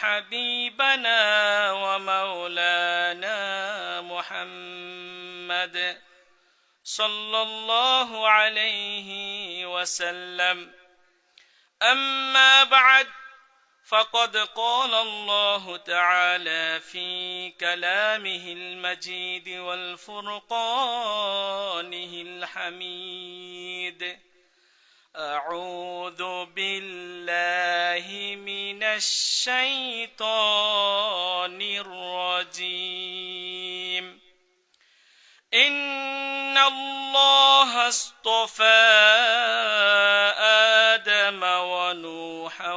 حبيبنا ومولانا محمد صلى الله عليه وسلم. أما بعد، فقد قال الله تعالى في كلامه المجيد والفرقانه الحميد: أعوذ بالله من الشيطان الرجيم. إن الله اصطفى آدم ونوحا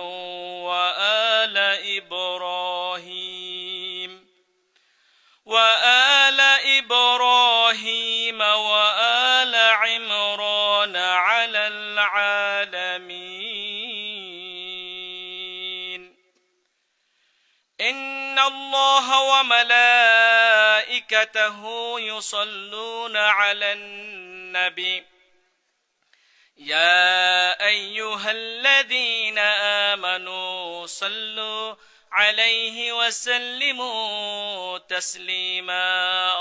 وآل إبراهيم وآل عمران على العالمين. إن الله وملائكته يصلون على النبي يا أيها الذين آمنوا صلوا عليه وسلموا تسليما.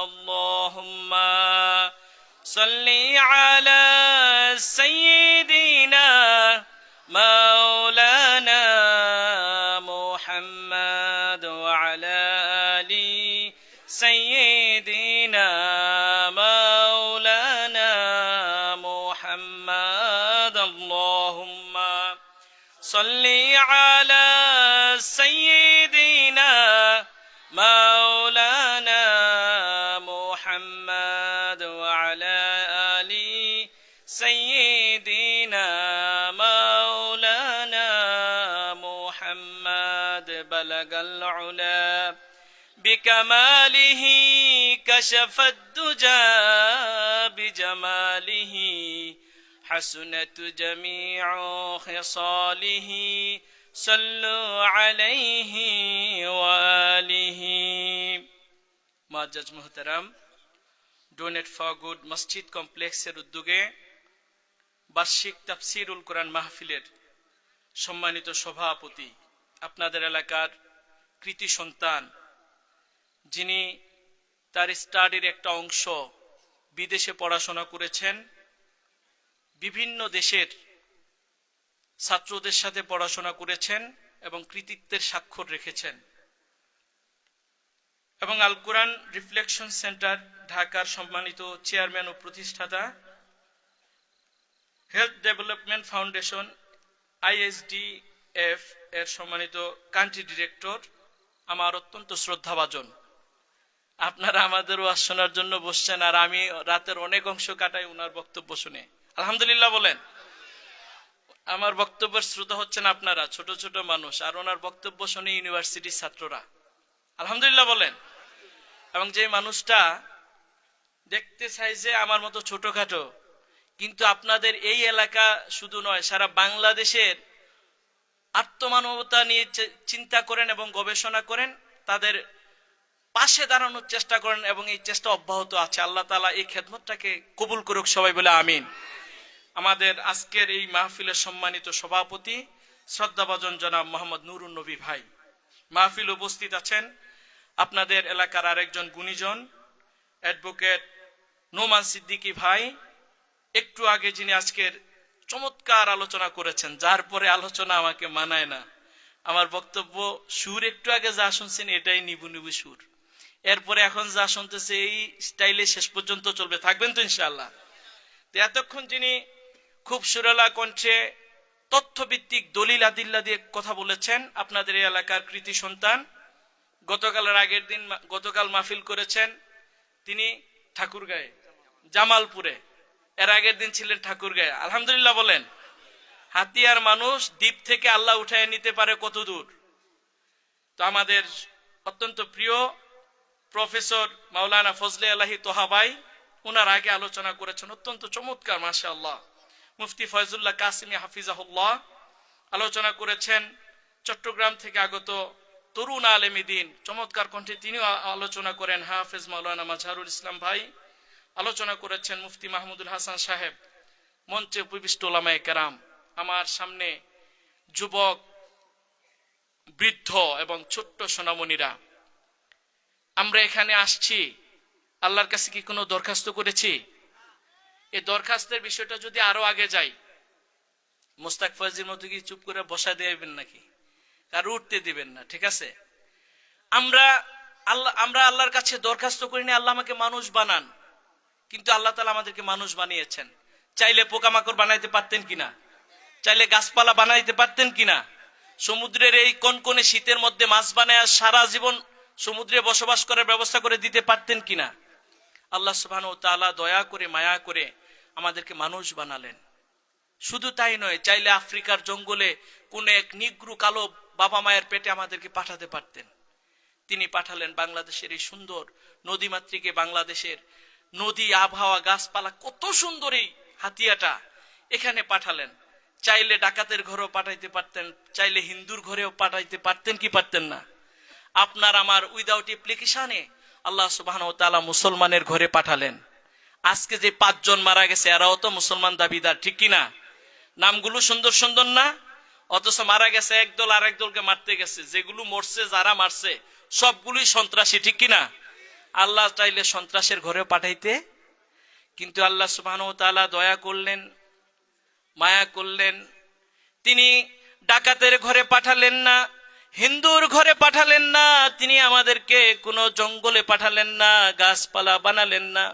اللهم صل على سيدنا مولانا محمد وعلى آل سيدنا مولانا محمد. اللهم صل على سيدنا مولانا محمد وعلى آل سيدنا مولانا محمد. بلغ العلا بكماله كشف الدجى بجماله حسنت جميع خصاله صلوا عليه وآله. মুআজ্জাজ মুহতারাম, donate for good মসজিদ কমপ্লেক্সের উদ্যোগে বার্ষিক তাফসিরুল কোরআন মাহফিলের সম্মানিত সভাপতি, আপনাদের এলাকার কৃতি সন্তান, যিনি তার স্টাডির একটা অংশ বিদেশে পড়াশোনা করেছেন, বিভিন্ন দেশের ছাত্রদের সাথে পড়াশোনা করেছেন এবং কৃতিত্বের স্বাক্ষর রেখেছেন, এবং আল কোরআন রিফ্লেকশন সেন্টার ঢাকার সম্মানিত চেয়ারম্যান ও প্রতিষ্ঠাতা, হেলথ ডেভেলপমেন্ট ফাউন্ডেশন ISDF এর সম্মানিত কান্ট্রি ডিরেক্টর, আমার অত্যন্ত শ্রদ্ধাভাজন। আপনারা আমাদের ওয়াজ শোনার জন্য বসছেন, আর আমি রাতের অনেক অংশ কাটাই ওনার বক্তব্য শুনে। আলহামদুলিল্লাহ বলেন। আমার বক্তব্যের শ্রোতা হচ্ছেন আপনারা, ছোট ছোট মানুষ, আর ওনার বক্তব্য শুনে ইউনিভার্সিটির ছাত্ররা। আলহামদুলিল্লাহ বলেন। এবং যে মানুষটা দেখতে চাই যে আমার মতো ছোটখাটো, কিন্তু আপনাদের এই এলাকা শুধু নয়, সারা বাংলাদেশের আত্মমানবতা নিয়ে চিন্তা করেন এবং গবেষণা করেন, তাদের পাশে দাঁড়ানোর চেষ্টা করেন, এবং এই চেষ্টা অব্যাহত আছে। আল্লাহ তাআলা এই খেদমতটাকে কবুল করুক, সবাই বলে আমিন। আমাদের আজকের এই মাহফিলের সম্মানিত সভাপতি শ্রদ্ধাভাজন জনাব মোহাম্মদ নুরুন নবী ভাই মাহফিল উপস্থিত আছেন। আপনাদের এলাকার আরেকজন গুণীজন অ্যাডভোকেট নোমান সিদ্দিকী ভাই, একটু আগে যিনি আজকের চমৎকার আলোচনা করেছেন, যার পরে আলোচনা আমাকে মানায় না। আমার বক্তব্য সুর একটু আগে যা শুনছেন এটাই নিবু নিবু সুর, এরপরে এখন যা শুনতেছে এই স্টাইলে শেষ পর্যন্ত চলবে। থাকবেন তো ইনশাআল্লাহ? এতক্ষণ যিনি খুব সুরেলা কণ্ঠে তথ্যভিত্তিক দলিল আদিল্লা দিয়ে কথা বলেছেন, আপনাদের এই এলাকার কৃতি সন্তান, গতকাল মাহফিল করেছেন তিনি ঠাকুরগাঁয়ে, জামালপুরে, এর আগের দিন ছিলেন ঠাকুরগাঁয়ে। আলহামদুলিল্লাহ বলেন। হাতিয়ার মানুষ দ্বীপ থেকে আল্লাহ উঠায় নিতে পারে কত দূর। তো আমাদের অত্যন্ত প্রিয় প্রফেসর মাওলানা ফজলে আলাহি তোহাবাই, ওনার আগে আলোচনা করেছেন অত্যন্ত চমৎকার, মাশাআল্লাহ। মুফতি ফয়জুল্লাহ কাসিমি হাফিজাহুল্লাহ আলোচনা করেছেন। চট্টগ্রাম থেকে আগত তরুণ আলেমী দ্বীন, চমৎকার কণ্ঠে তিনিও আলোচনা করেন। হাফেজ মাওলানা মাজহারুল ইসলাম ভাই আলোচনা করেছেন। মুফতি মাহমুদুল হাসান সাহেব, মঞ্চে উপবিষ্ট ওলামায়ে কেরাম। আমার সামনে যুবক বৃদ্ধ এবং ছোট্ট সোনামণিরা, আমরা এখানে আসছি, আল্লাহর কাছে কি কোনো দরখাস্ত করেছি? এই দরখাস্তের বিষয়টা যদি আরো আগে যাই, মোস্তাক ফয়জির মতো কি চুপ করে বসা দেবেন নাকি? আর উঠতে দিবেন না, ঠিক আছে? আমরা আল্লাহর কাছে দরখাস্ত করিনি আল্লাহ আমাকে মানুষ বানান, কিন্তু আল্লাহ তাআলা আমাদেরকে মানুষ বানিয়েছেন। চাইলে পোকামাকড় বানাইতে পারতেন কিনা? চাইলে গাছপালা বানাইতে পারতেন কিনা? সমুদ্রের এই কনকনে শীতের মধ্যে মাছ বানায় সারা জীবন সমুদ্রে বসবাস করার ব্যবস্থা করে দিতে পারতেন কিনা? আল্লাহ সুবহানাহু ওয়া তাআলা দয়া করে মায়া করে আমাদেরকে মানুষ বানালেন। শুধু তাই নয়, চাইলে আফ্রিকার জঙ্গলে কোন এক নিগ্রু কালো বাবা মায়ের পেটে আমাদেরকে পাঠাতে পারতেন। তিনি পাঠালেন বাংলাদেশের এই সুন্দর নদীমাতৃকে, বাংলাদেশের নদী, আবহাওয়া, গাছপালা, কত সুন্দর এই হাতিয়াটা এখানে পাঠালেন। চাইলে ডাকাতের ঘরেও পাঠাইতে পারতেন, চাইলে হিন্দুর ঘরেও পাঠাইতে পারতেন, কি পারতেন না? আপনার আমার উইদাউট অ্যাপ্লিকেশনে আল্লাহ সুবহানাহু ওয়া তাআলা মুসলমানের ঘরে পাঠালেন। আজকে যে 5 জন মারা গেছে এরাও তো মুসলমান দাবিদার, ঠিক কিনা? নামগুলো সুন্দর সুন্দর না? অথচ মারা গেছে একদল আর একদলকে মারতে গেছে। যেগুলো মরছে, যারা মারছে সবগুলোই সন্ত্রাসী, ঠিক কিনা? আল্লাহ চাইলে সন্ত্রাসের ঘরে পাঠাইতে, কিন্তু আল্লাহ সুবহানাহু ওয়া তাআলা দয়া করলেন, মায়া করলেন। তিনি ডাকাতের ঘরে পাঠালেন না, হিন্দুর ঘরে পাঠালেন না, তিনি আমাদেরকে কোনো জঙ্গলে পাঠালেন না, গাছপালা বানালেন না।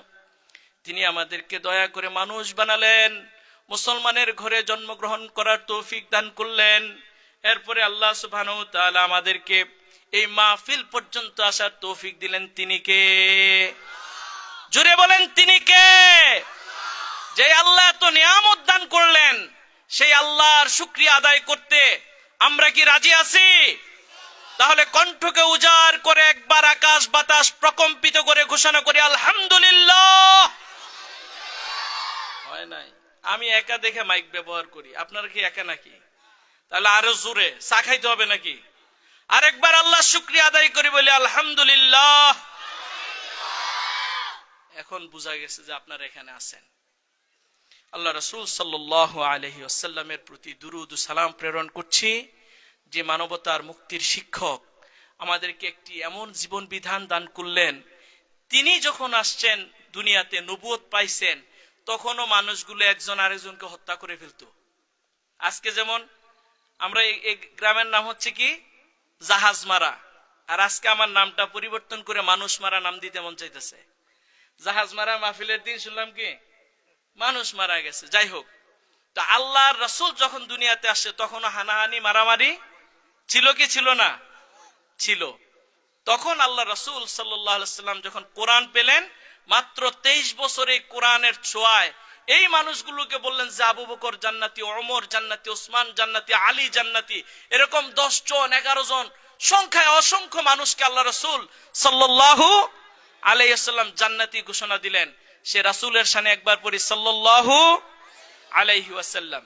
তিনি আমাদেরকে দয়া করে মানুষ বানালেন, মুসলমানের ঘরে জন্মগ্রহণ করার তৌফিক দান করলেন। এরপরে আল্লাহ সুবহানাহু ওয়া তাআলা আমাদেরকে এই মাহফিল পর্যন্ত আসার তৌফিক দিলেন। তিনি কে? জোরে বলেন, তিনি কে? যে আল্লাহ এত নিয়ামত দান করলেন, সেই আল্লাহর শুকরিয়া আদায় করতে আমরা কি রাজি আছি? তাহলে কণ্ঠকে উজাড় করে একবার আকাশ বাতাস প্রকম্পিত করে ঘোষণা করি আলহামদুলিল্লাহ। হয় নাই? আমি একা দেখে মাইক ব্যবহার করি, আপনারা কি একা নাকি? তাহলে আরো জোরে চা খাইতে হবে নাকি? আরেকবার আল্লাহ শুকরিয়া আদায় করি, বলি আলহামদুলিল্লাহ। এখন বোঝা গেছে যে আপনারা এখানে আছেন। আল্লাহ রাসূল সাল্লাল্লাহু আলাইহি ওয়াসাল্লামের প্রতি দুরূদ ও সালাম প্রেরণ করছি, যে মানবতার মুক্তির শিক্ষক, আমাদেরকে একটি এমন জীবন বিধান দান করলেন। তিনি যখন আসছেন দুনিয়াতে, নবুয়ত পাইছেন, তখনও মানুষগুলো একজন আরেকজনকে হত্যা করে ফেলতো। আজকে যেমন আমরা এই গ্রামের নাম হচ্ছে কি জাহাজ মারা, আর আজকে আমার নামটা পরিবর্তন করে মানুষ মারা নাম দিতে মন চাইতেছে। জাহাজ মারা মাহফিলের দিন শুনলাম কি মানুষ মারা গেছে। যাই হোক, তো আল্লাহর রাসূল যখন দুনিয়াতে আসছে তখনও হানাহানি মারামারি ছিল কি ছিল না? ছিল। তখন আল্লাহ রাসূল সাল্লাল্লাহু আলাইহি ওয়াসাল্লাম যখন কোরআন পেলেন, মাত্র 23 বছরে কোরআনের ছোঁয়ায় এই মানুষগুলোকে বললেন যে আবু বকর জান্নাতি, ওমর জান্নাতি, ওসমান জান্নাতি, আলী জান্নাতি, এরকম 10 জন 11 জন সংখ্যায় অসংখ্য মানুষকে আল্লাহ রাসূল সাল্লাল্লাহু আলাইহি ওয়াসাল্লাম জান্নাতি ঘোষণা দিলেন। সে রাসূলের শানে একবার পড়ি সাল্লাল্লাহু আলাইহি ওয়াসাল্লাম।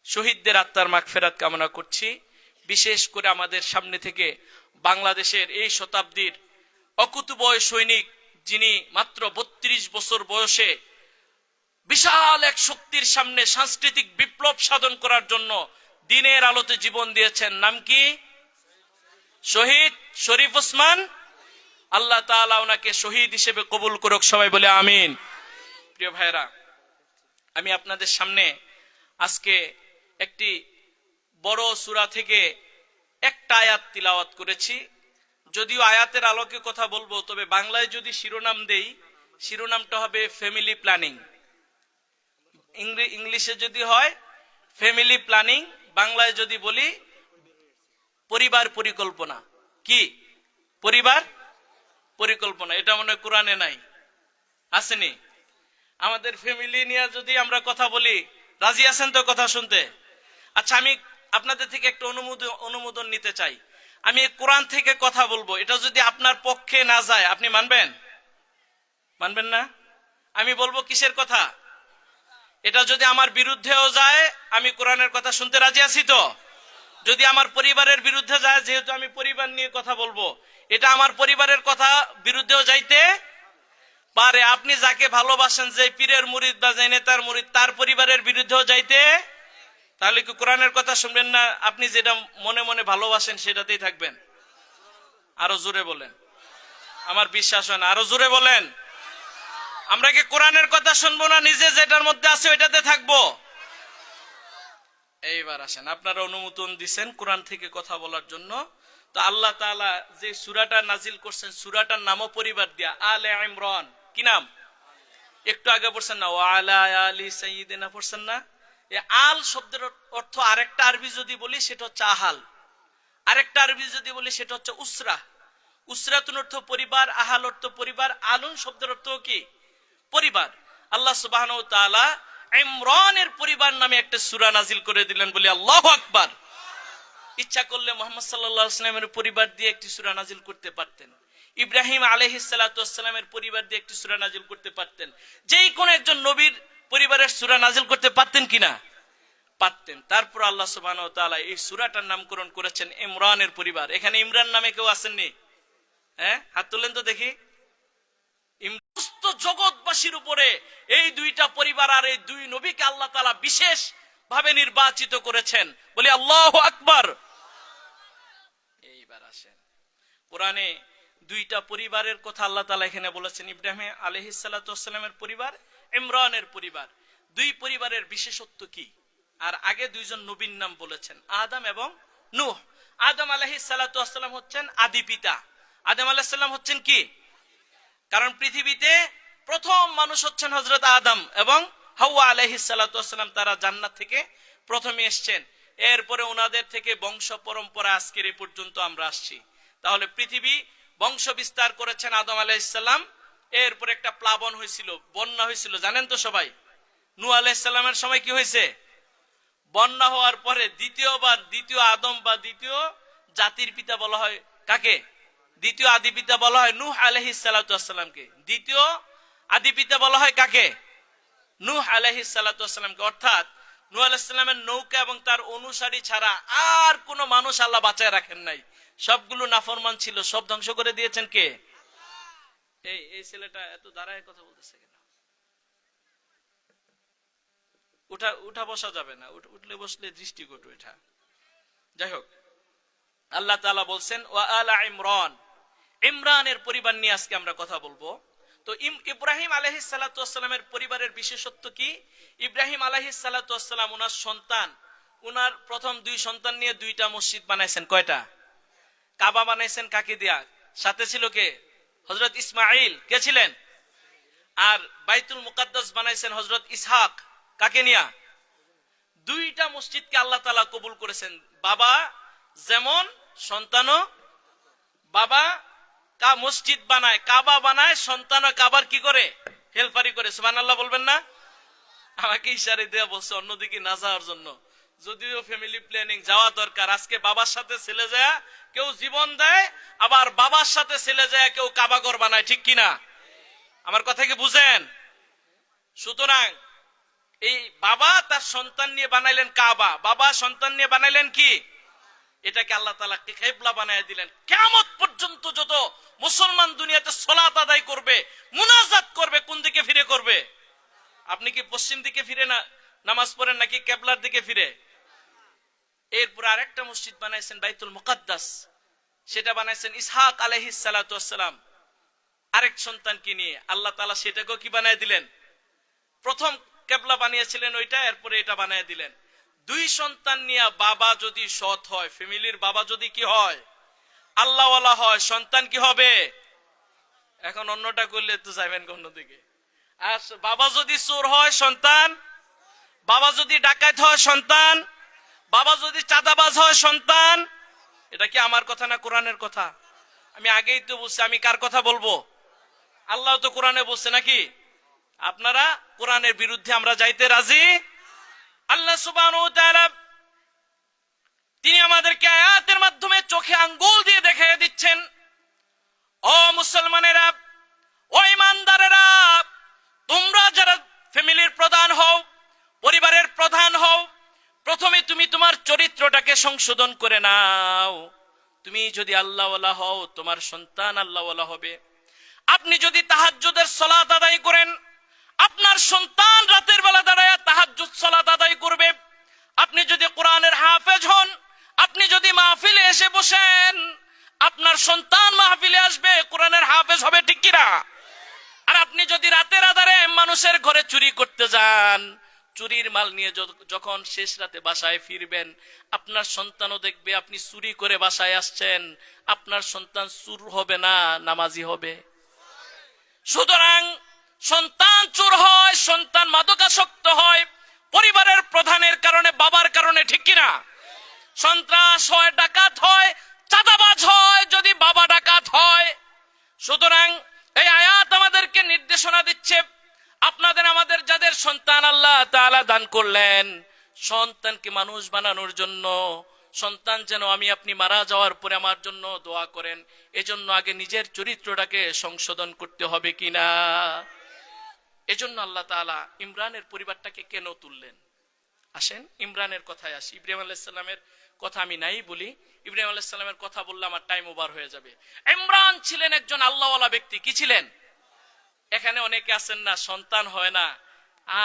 শহীদদের আত্মার মাগফিরাত কামনা করছি। বিশেষ করে আমাদের সামনে থেকে বাংলাদেশের এই শতাব্দীর অকুতোভয় সৈনিক, যিনি মাত্র 32 বছর বয়সে বিশাল এক শক্তির সামনে সাংস্কৃতিক বিপ্লব সাধন করার জন্য দিনের আলোতে জীবন দিয়েছেন। নাম কি? শহীদ শরীফ ওসমান। আল্লাহ তাআলা ওনাকে শহীদ হিসেবে কবুল করুক, সবাই বলে আমিন। প্রিয় ভাইরা, আমি আপনাদের সামনে আজকে একটি বড় সূরা থেকে একটা আয়াত তিলাওয়াত করেছি। যদিও আয়াতের আলোকে কথা বলবো, তবে বাংলায় যদি শিরোনাম দেই, শিরোনামটা হবে ফ্যামিলি প্ল্যানিং। ইংলিশে যদি হয় ফ্যামিলি প্ল্যানিং, বাংলায় যদি বলি পরিবার পরিকল্পনা। কি পরিবার পরিকল্পনা? এটা মনে হয় কোরআনে নাই, আসেনি? আমাদের ফ্যামিলি নিয়ে যদি আমরা কথা বলি, রাজি আছেন তো কথা শুনতে? আচ্ছা, আমি আপনাদের থেকে একটা অনুমোদন নিতে চাই। আমি কোরআন থেকে কথা বলবো, এটা যদি আপনার পক্ষে না যায় আপনি মানবেন? মানবেন না? আমি বলবো কিসের কথা? এটা যদি আমার বিরুদ্ধেও যায়, আমি কোরআনের কথা শুনতে রাজি আছি তো? যদি আমার পরিবারের বিরুদ্ধে যায়, যেহেতু আমি পরিবার নিয়ে কথা বলবো, এটা আমার পরিবারের কথা বিরুদ্ধেও যাইতে পারে। আপনি যাকে ভালোবাসেন, যে পীরের মুরিদ বা যে নেতার মুরিদ, তার পরিবারের বিরুদ্ধেও যাইতে, তাহলে কি কোরআনের কথা শুনবেন না? আপনি যেটা মনে মনে ভালোবাসেন সেটাতেই থাকবেন? আরো জোরে বলেন, আমার বিশ্বাস হয় না, আরো জোরে বলেন। আমরা কি কোরআনের কথা শুনবো না নিজে যেটার মধ্যে আছে ওইটাতে থাকবো? এইবার আসেন, আপনারা অনুমোদন দিচ্ছেন কোরআন থেকে কথা বলার জন্য। তো আল্লাহ তাআলা যে সূরাটা নাজিল করছেন, সূরাটার নামও পরিবার দিয়া আলে ইমরান। কি নাম? একটু আগে পড়ছেন না, ওয়া আলা আলি সাইয়্যিদিনা পড়ছেন না? এই আল শব্দের অর্থ আরেকটা আরবি যদি বলি সেটা হচ্ছে আহাল, আরেকটা আরবি যদি বলি সেটা হচ্ছে উসরা। উসরাতুন অর্থ পরিবার, আহাল অর্থ পরিবার, আলুন শব্দের অর্থ কি? পরিবার। আল্লাহ সুবহানাহু ওয়া তাআলা ইমরানের পরিবার নামে একটা সূরা নাজিল করে দিলেন, বলি আল্লাহু আকবার। ইচ্ছা করলে মুহাম্মদ সাল্লাল্লাহু আলাইহি ওয়াসাল্লামের পরিবার দিয়ে একটি সূরা নাজিল করতে পারতেন, ইব্রাহিম আলাইহিস সালাতু ওয়াসসালামের পরিবার দিয়ে একটি সূরা নাজিল করতে পারতেন, যেই কোন একজন নবীর পরিবারের সূরা নাজিল করতে পারতেন কিনা? পারতেন। তারপর আল্লাহ সুবহানাহু ওয়া তাআলা এই সূরাটার নামকরণ করেছেন ইমরানের পরিবার। এখানে ইমরান নামে কেউ আসেননি? হ্যাঁ, হাত তুলেন তো দেখি। সমস্ত জগৎবাসীর উপরে এই দুইটা পরিবার আর এই দুই নবীকে আল্লাহ তাআলা বিশেষ ভাবে নির্বাচিত করেছেন, বলি আল্লাহু আকবার। এইবার আসেন, কোরআনে দুইটা পরিবারের কথা আল্লাহ তাআলা এখানে বলেছেন, ইব্রাহিম আলাইহিস সালাতু ওয়াসসালামের পরিবার, ইমরানের পরিবার। দুই পরিবারের বিশেষত্ব কি? আর আগে দুইজন নবীর নাম বলেছেন, আদম এবং নূহ। আদম আলাইহিস সালাতু ওয়াসসালাম হচ্ছেন আদি পিতা। আদম আলাইহিস সালাম হচ্ছেন কি? কারণ পৃথিবীতে প্রথম মানুষ হচ্ছেন হযরত আদম এবং হাওয়া আলাইহিস সালাতু ওয়াসসালাম, তারা জান্নাত থেকে প্রথমে এসেছেন। এরপরে ওনাদের থেকে বংশ পরম্পরা আজকের এই পর্যন্ত আমরা আসছি। তাহলে পৃথিবী বংশ বিস্তার করেছেন আদম আলাইহিস সালাম। এরপর একটা প্লাবন হয়েছিল, বন্যা হয়েছিল, জানেন তো সবাই। নূহ আলাইহিস সালামের সময় কি হয়েছে? বন্যা হওয়ার পরে দ্বিতীয়বার দ্বিতীয় আদম বা দ্বিতীয় জাতির পিতা বলা হয় কাকে? দ্বিতীয় আদি পিতা বলা হয় নূহ আলাইহিস সালাতু ওয়াসসালামকে। দ্বিতীয় আদি পিতা বলা হয় কাকে? নূহ আলাইহিস সালাতু ওয়াসসালামকে। অর্থাৎ নূহ আলাইহিস সালামের নৌকা এবং তার অনুসারী ছাড়া আর কোন মানুষ আল্লাহ বাঁচায় রাখেন নাই। সবগুলো নাফরমান ছিল, সব ধ্বংস করে দিয়েছেন কে? এই ছেলেটা এত দাঁড়ায় কথা বলতেছে কেন? উঠা বসা যাবে না, উঠলে বসলে দৃষ্টিকটু এটা। যাই হোক, আল্লাহ তাআলা বলছেন ওয়া আলা ইমরান, ইমরানের পরিবার নিয়ে আজকে আমরা কথা বলবো। তো ইব্রাহিম আলাইহিস সালাতু ওয়াসসালামের পরিবারের বিশেষত্ব কি? ইব্রাহিম আলাইহিস সালাতু ওয়াসসালাম ওনার সন্তান, ওনার প্রথম দুই সন্তান নিয়ে দুইটা মসজিদ বানাইছেন। কয়টা? কাবা বানাইছেন কাকে দিয়া? সাথে ছিল কে? হযরত ইসমাঈল। কে ছিলেন? আর বাইতুল মুকাদ্দাস বানাইছেন হযরত ইসহাক। কাকে নিয়া? দুইটা মসজিদকে আল্লাহ তাআলা কবুল করেছেন। বাবা যেমন সন্তানও, বাবা মসজিদ বানায়, কাবা বানায়, সন্তানও কাবার কি করে? হেলফারি করে। সুবহানাল্লাহ বলবেন না? আমাকে ইশারা দেয়া বলছে অন্যদিকে না যাওয়ার জন্য, যদিও ফ্যামিলি প্ল্যানিং যাওয়া দরকার। আজকে বাবার সাথে ছেলে যায়, কেউ জীবন দেয়, আবার বাবার সাথে ছেলে যায় কেউ কাবাঘর বানায়, ঠিক কিনা? আমার কথা কি বুঝেন? সুতরাং এই বাবা তার সন্তান নিয়ে বানাইলেন কাবা, বাবা সন্তান নিয়ে বানাইলেন কি? এটাকে আল্লাহ তাআলা কিবলা বানায় দিলেন। কিয়ামত পর্যন্ত যত মুসলমান দুনিয়াতে সালাত আদায় করবে, মুনাজাত করবে, কোন দিকে ফিরে করবে? আপনি কি পশ্চিম দিকে ফিরে না নামাজ পড়েন নাকি কিবলার দিকে ফিরে? এরপর আরেকটা মসজিদ বানাইছেন বাইতুল মুকাদ্দাস, সেটা বানাইছেন ইসহাক আলাইহিস সালাতু ওয়াসসালাম আরেক সন্তানকে নিয়ে। আল্লাহ তাআলা সেটাকেও কি বানায় দিলেন? প্রথম কিবলা বানিয়েছিলেন ওইটা, এরপরে এটা বানায় দিলেন। দুই সন্তান নিয়ে বাবা যদি সৎ হয়, ফ্যামিলির বাবা যদি কি হয়? আল্লাহওয়ালা হয়, সন্তান কি হবে? এখন অন্যটা করলে তো যাবেন অন্যদিকে। আর বাবা যদি চোর হয় সন্তান, বাবা যদি ডাকাত হয় সন্তান, বাবা যদি চাঁদাবাজ হয় সন্তান। এটা কি আমার কথা না কোরআনের কথা? আমি আগেই তো বলছি, আমি কার কথা বলবো? আল্লাহ তো কোরআনে বলছে নাকি? আপনারা কোরআনের বিরুদ্ধে আমরা যাইতে রাজি? আল্লাহ সুবহানাহু ওয়া তাআলা তিনি আমাদেরকে আয়াতের মাধ্যমে চোখে আঙ্গুল দিয়ে দেখিয়ে দিচ্ছেন, ও মুসলমানেরা, ও ঈমানদারেরা, তোমরা যারা ফ্যামিলির প্রধান হও, পরিবারের প্রধান হও, প্রথমে তুমি তোমার চরিত্রটাকে সংশোধন করে নাও। তুমি যদি আল্লাহওয়ালা হও, তোমার সন্তান আল্লাহওয়ালা হবে। আপনি যদি তাহাজ্জুদের সালাত আদায় করেন, আপনার সন্তান রাতের বেলা দাঁড়ায় তাহাজ্জুদ সালাত আদায় করবে। আপনি যদি কোরআনের হাফেজ হন, আপনি যদি মাহফিলে এসে বসেন, আপনার সন্তান মাহফিলে আসবে, কোরআনের হাফেজ হবে, ঠিক কিনা? আর আপনি যদি রাতের আধারে মানুষের ঘরে চুরি করতে যান, চুরির মাল নিয়ে যখন শেষ রাতে বাসায় ফিরবেন, আপনার সন্তানও দেখবে আপনি চুরি করে বাসায় আসছেন। আপনার সন্তান চুর হবে না, নামাজি হবে। সুতরাং সন্তান চোর হয়, সন্তান মাদকাসক্ত হয় পরিবারের প্রধানের কারণে, বাবার কারণে, ঠিক কিনা? সন্ত্রাস হয়, ডাকাত হয়, চাঁদাবাজ হয় যদি বাবা ডাকাত হয়। সুতরাং এই আয়াত আমাদেরকে নির্দেশনা দিচ্ছে, আপনাদের আমাদের যাদের সন্তান আল্লাহ তাআলা দান করলেন, সন্তানকে মানুষ বানানোর জন্য, সন্তান যেন আমি আপনি মারা যাওয়ার পরে আমার জন্য দোয়া করেন, এজন্য আগে নিজের চরিত্রটাকে সংশোধন করতে হবে কিনা। এজন্য আল্লাহ তাআলা ইমরানের পরিবারটাকে কেন তুললেন? আসেন ইমরানের কথায় আসি। ইব্রাহিম আলাইহিস সালামের কথা আমি নাই বলি, ইব্রাহিম আলাইহিস সালামের কথা বললে আমার টাইম ওভার হয়ে যাবে। ইমরান ছিলেন একজন আল্লাহওয়ালা ব্যক্তি। কি ছিলেন? এখানে অনেকে আছেন না, সন্তান হয় না,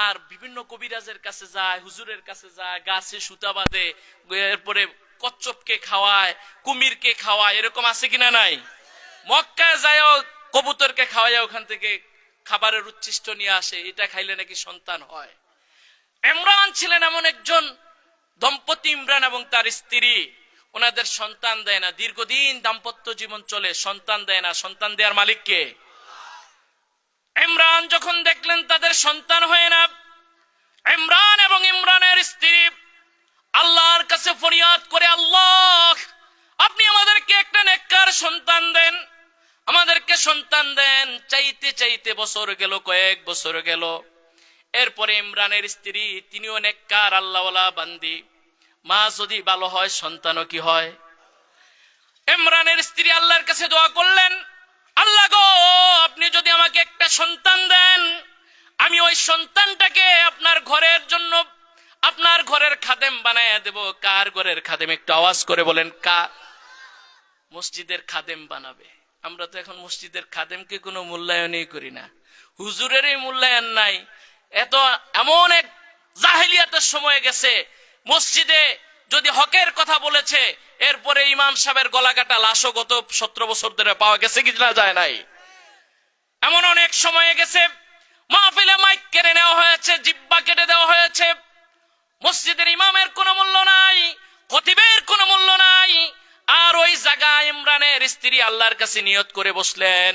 আর বিভিন্ন কবিরাজের কাছে যায়, হুজুরের কাছে যায়, গাছে সুতা বাঁধে, এরপরে কচ্ছপকে খাওয়ায়, কুমিরকে খাওয়ায়, এরকম আছে কিনা নাই? মক্কায় যায় কবুতরকে খাওয়ায়, ওখান থেকে খাবারের উচ্ছিষ্ট নিয়ে আসে, এটা খাইলে নাকি সন্তান হয়। ইমরান ছিলেন এমন একজন দম্পতি, ইমরান এবং তার স্ত্রী, ওনাদের সন্তান দেয় না, দীর্ঘদিন দাম্পত্য জীবন চলে, সন্তান দেয় না। সন্তান দেওয়ার মালিক কে? ইমরান যখন দেখলেন তাদের সন্তান হয় না, ইমরান এবং ইমরানের স্ত্রী আল্লাহর কাছে ফরিয়াদ করে, আল্লাহ আপনি আমাদেরকে একটা নেককার সন্তান দেন, আমাদেরকে সন্তান দেন। চাইতে চাইতে বছর গেল, কয়েক বছর গেল। এরপরে ইমরানের স্ত্রী, তিনিও নেককার আল্লাহওয়ালা বান্দি, মা যদি ভালো হয় সন্তানও কি হয়। ইমরানের স্ত্রী আল্লাহর কাছে দোয়া করলেন, আল্লাহ গো আপনি যদি আমাকে একটা সন্তান দেন, আমি ওই সন্তানটাকে আপনার ঘরের জন্য, আপনার ঘরের খাদেম বানায় দেব। কার ঘরের খাদেম? একটু আওয়াজ করে বলেন, কার? মসজিদের খাদেম বানাবে। আমরা তো এখন মসজিদের খাদেমকে কোনো মূল্যায়নই করি না, হুজুরেরই মূল্যায়ন নাই। এমন এক জাহেলিয়াতের সময় গেছে, মসজিদে যদি হকের কথা বলেছে, এরপরে ইমাম সাহেবের গলা কাটা লাশও গত 17 বছর ধরে পাওয়া গেছে কি না যায় নাই? এমন অনেক সময় গেছে, মাহফিলে মাইক কেড়ে নেওয়া হয়েছে, জিব্বা কেটে দেওয়া হয়েছে। মসজিদের ইমামের কোনো মূল্য নাই, খতিবের কোনো মূল্য নাই। আর ওই জায়গায় ইমরানের স্ত্রী আল্লাহর কাছে নিয়ত করে বসলেন,